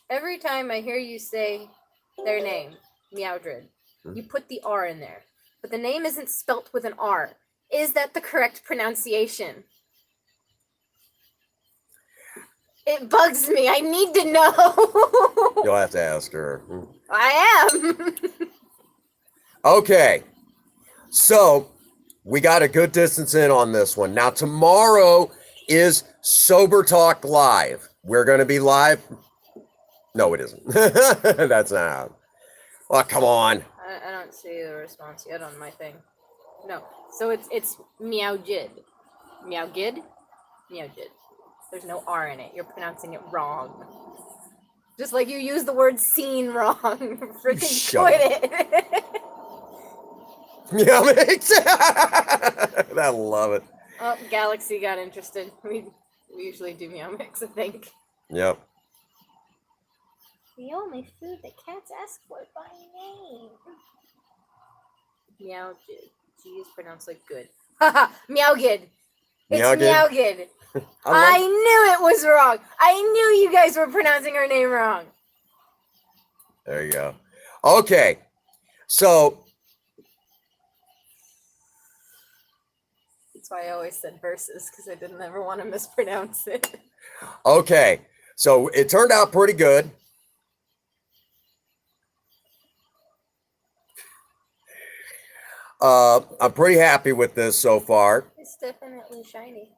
Speaker 2: Every time I hear you say their name, Meowdred, you put the R in there, but the name isn't spelt with an R. Is that the correct pronunciation? It bugs me. I need to know.
Speaker 1: You'll have to ask her.
Speaker 2: I am.
Speaker 1: Okay. So we got a good distance in on this one. Now tomorrow is Sober Talk Live. We're going to be live. No, it isn't. That's not. Oh, come on.
Speaker 2: I don't see the response yet on my thing. No. So it's Meowjid. Meowgid? Meowjid. There's no R in it. You're pronouncing it wrong. Just like you use the word scene wrong. Freaking quit it.
Speaker 1: Yeah, makes I love it.
Speaker 2: Oh, Galaxy got interested. We usually do Meow Mix, I think.
Speaker 1: Yep.
Speaker 2: The only food that cats ask for by name. Meowgid. G is pronounced like good. Haha, Meowgid. It's
Speaker 1: Meowgid?
Speaker 2: Meowgid. I knew it was wrong. I knew you guys were pronouncing her name wrong.
Speaker 1: There you go. Okay. So
Speaker 2: that's why I always said versus, because I didn't ever want to mispronounce it.
Speaker 1: okay. So it turned out pretty good. I'm pretty happy with this so far.
Speaker 2: It's definitely shiny.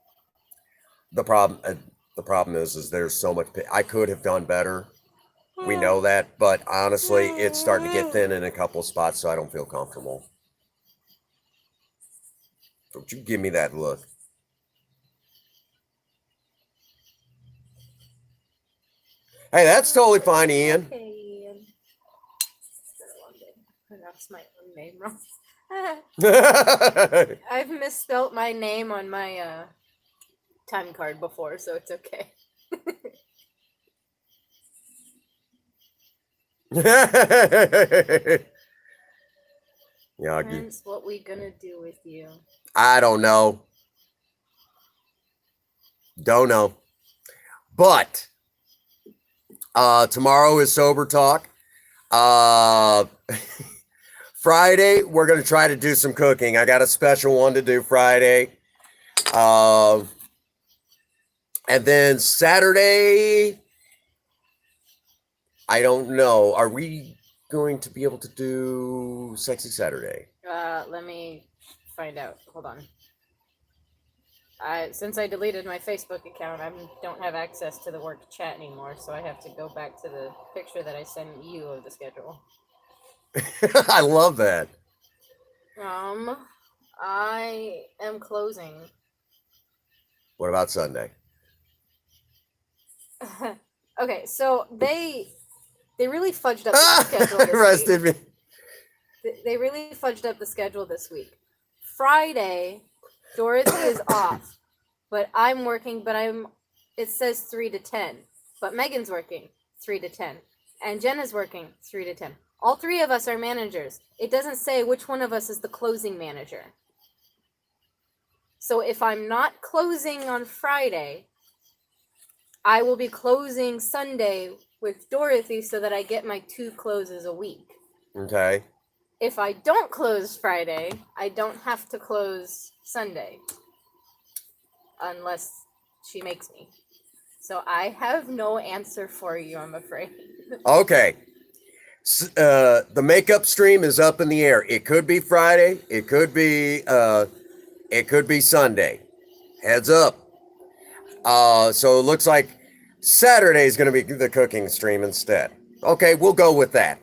Speaker 1: The problem is there's so much. I could have done better. We know that, but honestly, it's starting to get thin in a couple of spots, so I don't feel comfortable. Don't you give me that look. Hey, that's totally fine, Ian.
Speaker 2: Okay, Ian. I pronounced my own name wrong. I've misspelt my name on my time card before, so it's okay.
Speaker 1: Yeah,
Speaker 2: Prince, what we gonna do with you?
Speaker 1: I don't know. Don't know. But tomorrow is Sober Talk. Friday, we're going to try to do some cooking. I got a special one to do Friday. And then Saturday, I don't know. Are we going to be able to do Sexy Saturday?
Speaker 2: Let me find out. Hold on. Since I deleted my Facebook account, I don't have access to the work chat anymore, so I have to go back to the picture that I sent you of the schedule.
Speaker 1: I love that.
Speaker 2: I am closing.
Speaker 1: What about Sunday?
Speaker 2: Okay, so they really fudged up the schedule this
Speaker 1: Arrested
Speaker 2: week.
Speaker 1: me.
Speaker 2: They really fudged up the schedule this week. Friday, Dorothy is off, but I'm working. It says 3 to 10, but Megan's working 3 to 10, and Jenna's working 3 to 10. All three of us are managers. It doesn't say which one of us is the closing manager. So if I'm not closing on Friday, I will be closing Sunday with Dorothy so that I get my 2 closes a week.
Speaker 1: Okay.
Speaker 2: If I don't close Friday, I don't have to close Sunday. Unless she makes me. So I have no answer for you, I'm afraid.
Speaker 1: Okay. The makeup stream is up in the air. It could be Friday. It could be Sunday. Heads up. So it looks like Saturday is going to be the cooking stream instead. Okay, we'll go with that.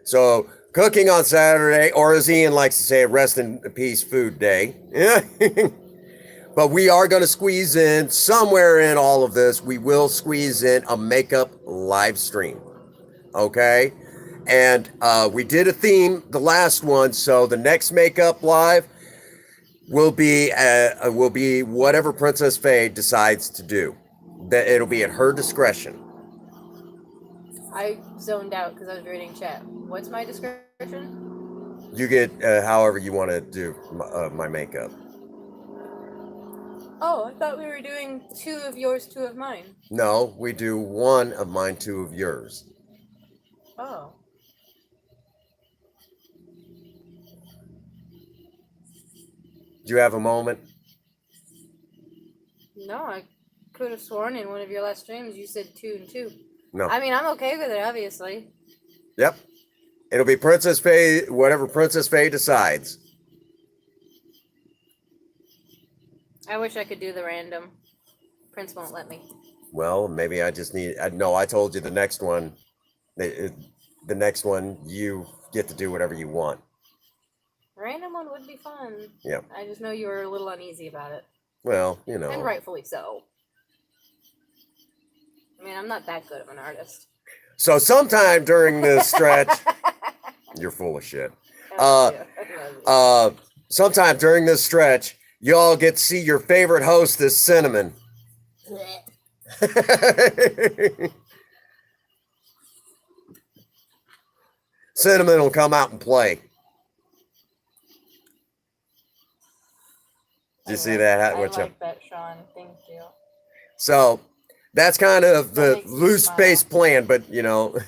Speaker 1: So cooking on Saturday, or as Ian likes to say, rest in peace food day. But we are going to squeeze in somewhere in all of this. We will squeeze in a makeup live stream. Okay. And we did a theme the last one. So the next makeup live will be whatever Princess Faye decides to do. That it'll be at her discretion.
Speaker 2: I zoned out because I was reading chat. What's my discretion?
Speaker 1: You get however you want to do my makeup.
Speaker 2: Oh, I thought we were doing 2 of yours, 2 of mine.
Speaker 1: No, we do 1 of mine, 2 of yours.
Speaker 2: Oh.
Speaker 1: Do you have a moment?
Speaker 2: No, I could have sworn in one of your last streams you said 2 and 2.
Speaker 1: No.
Speaker 2: I mean, I'm okay with it, obviously.
Speaker 1: Yep. It'll be Princess Faye, whatever Princess Faye decides.
Speaker 2: I wish I could do the random. Prince won't let me.
Speaker 1: Well, maybe I just need. No, I told you the next one. The next one, you get to do whatever you want.
Speaker 2: Random one would be fun.
Speaker 1: Yeah.
Speaker 2: I just know you were a little uneasy about it.
Speaker 1: Well, you know.
Speaker 2: And rightfully so. I mean, I'm not that good of an artist.
Speaker 1: So sometime during this stretch, you're full of shit. Sometime during this stretch, y'all get to see your favorite hostess, Cinnamon. Cinnamon will come out and play. Did you see that?
Speaker 2: I like that, Sean. Thank you.
Speaker 1: So that's kind of the
Speaker 2: makes me
Speaker 1: loose
Speaker 2: smile.
Speaker 1: space plan, but you know,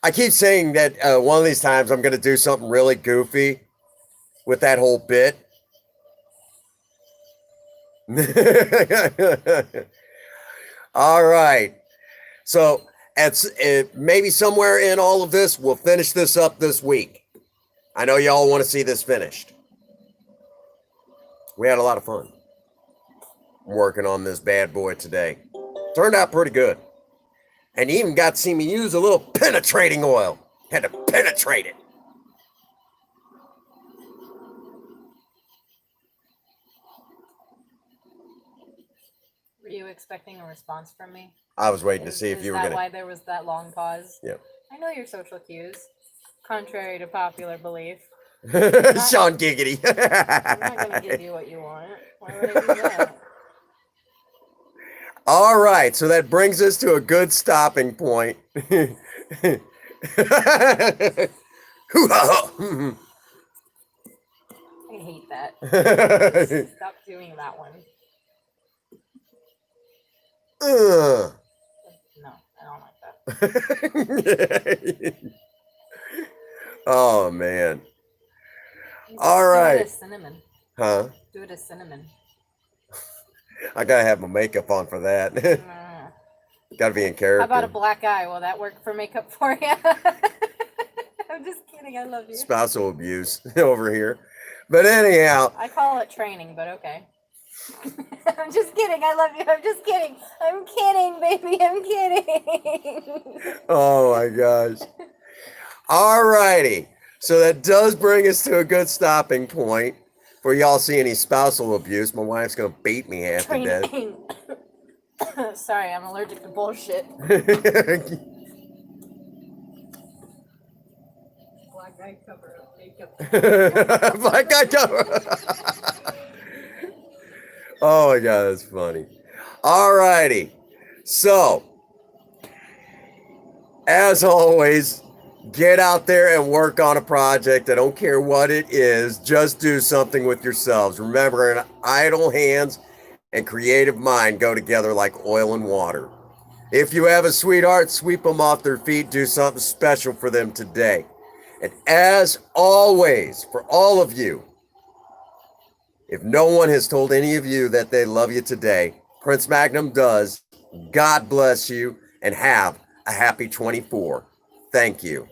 Speaker 1: I keep saying that one of these times I'm going to do something really goofy with that whole bit. All right. So maybe somewhere in all of this, we'll finish this up this week. I know y'all want to see this finished. We had a lot of fun working on this bad boy today. Turned out pretty good. And you even got to see me use a little penetrating oil. Had to penetrate it.
Speaker 2: Were you expecting a response from me?
Speaker 1: I was waiting to see if you were
Speaker 2: Is
Speaker 1: going
Speaker 2: that
Speaker 1: to.
Speaker 2: why there was that long pause?
Speaker 1: Yep.
Speaker 2: I know your social cues, contrary to popular belief.
Speaker 1: Sean Giggity.
Speaker 2: I'm not going to give you what you want. Why would I do that?
Speaker 1: All right, so that brings us to a good stopping point. Hoo-ha-ha.
Speaker 2: I hate that. Stop doing that one. No, I don't like that.
Speaker 1: Oh man.
Speaker 2: You
Speaker 1: All
Speaker 2: do it
Speaker 1: right.
Speaker 2: as cinnamon.
Speaker 1: Huh?
Speaker 2: Do it as cinnamon.
Speaker 1: I gotta have my makeup on for that. Gotta be in
Speaker 2: How about a
Speaker 1: character.
Speaker 2: black eye? Will that work for makeup for you? I'm just kidding. I love you.
Speaker 1: Spousal abuse over here. But anyhow,
Speaker 2: I call it training, but okay. I'm just kidding. I love you. I'm just kidding. I'm kidding, baby. I'm kidding.
Speaker 1: oh my gosh. Alrighty. So that does bring us to a good stopping point. For y'all see any spousal abuse, my wife's gonna beat me half to death.
Speaker 2: Training. Sorry, I'm allergic to bullshit. Black eye cover up makeup.
Speaker 1: Black guy cover. Oh my god, that's funny. Alrighty. So, as always, get out there and work on a project. I don't care what it is, just do something with yourselves. Remember, an idle hands and creative mind go together like oil and water. If you have a sweetheart, sweep them off their feet, do something special for them today. And as always, for all of you, if no one has told any of you that they love you today, Prince Magnum does. God bless you and have a happy 24. Thank you.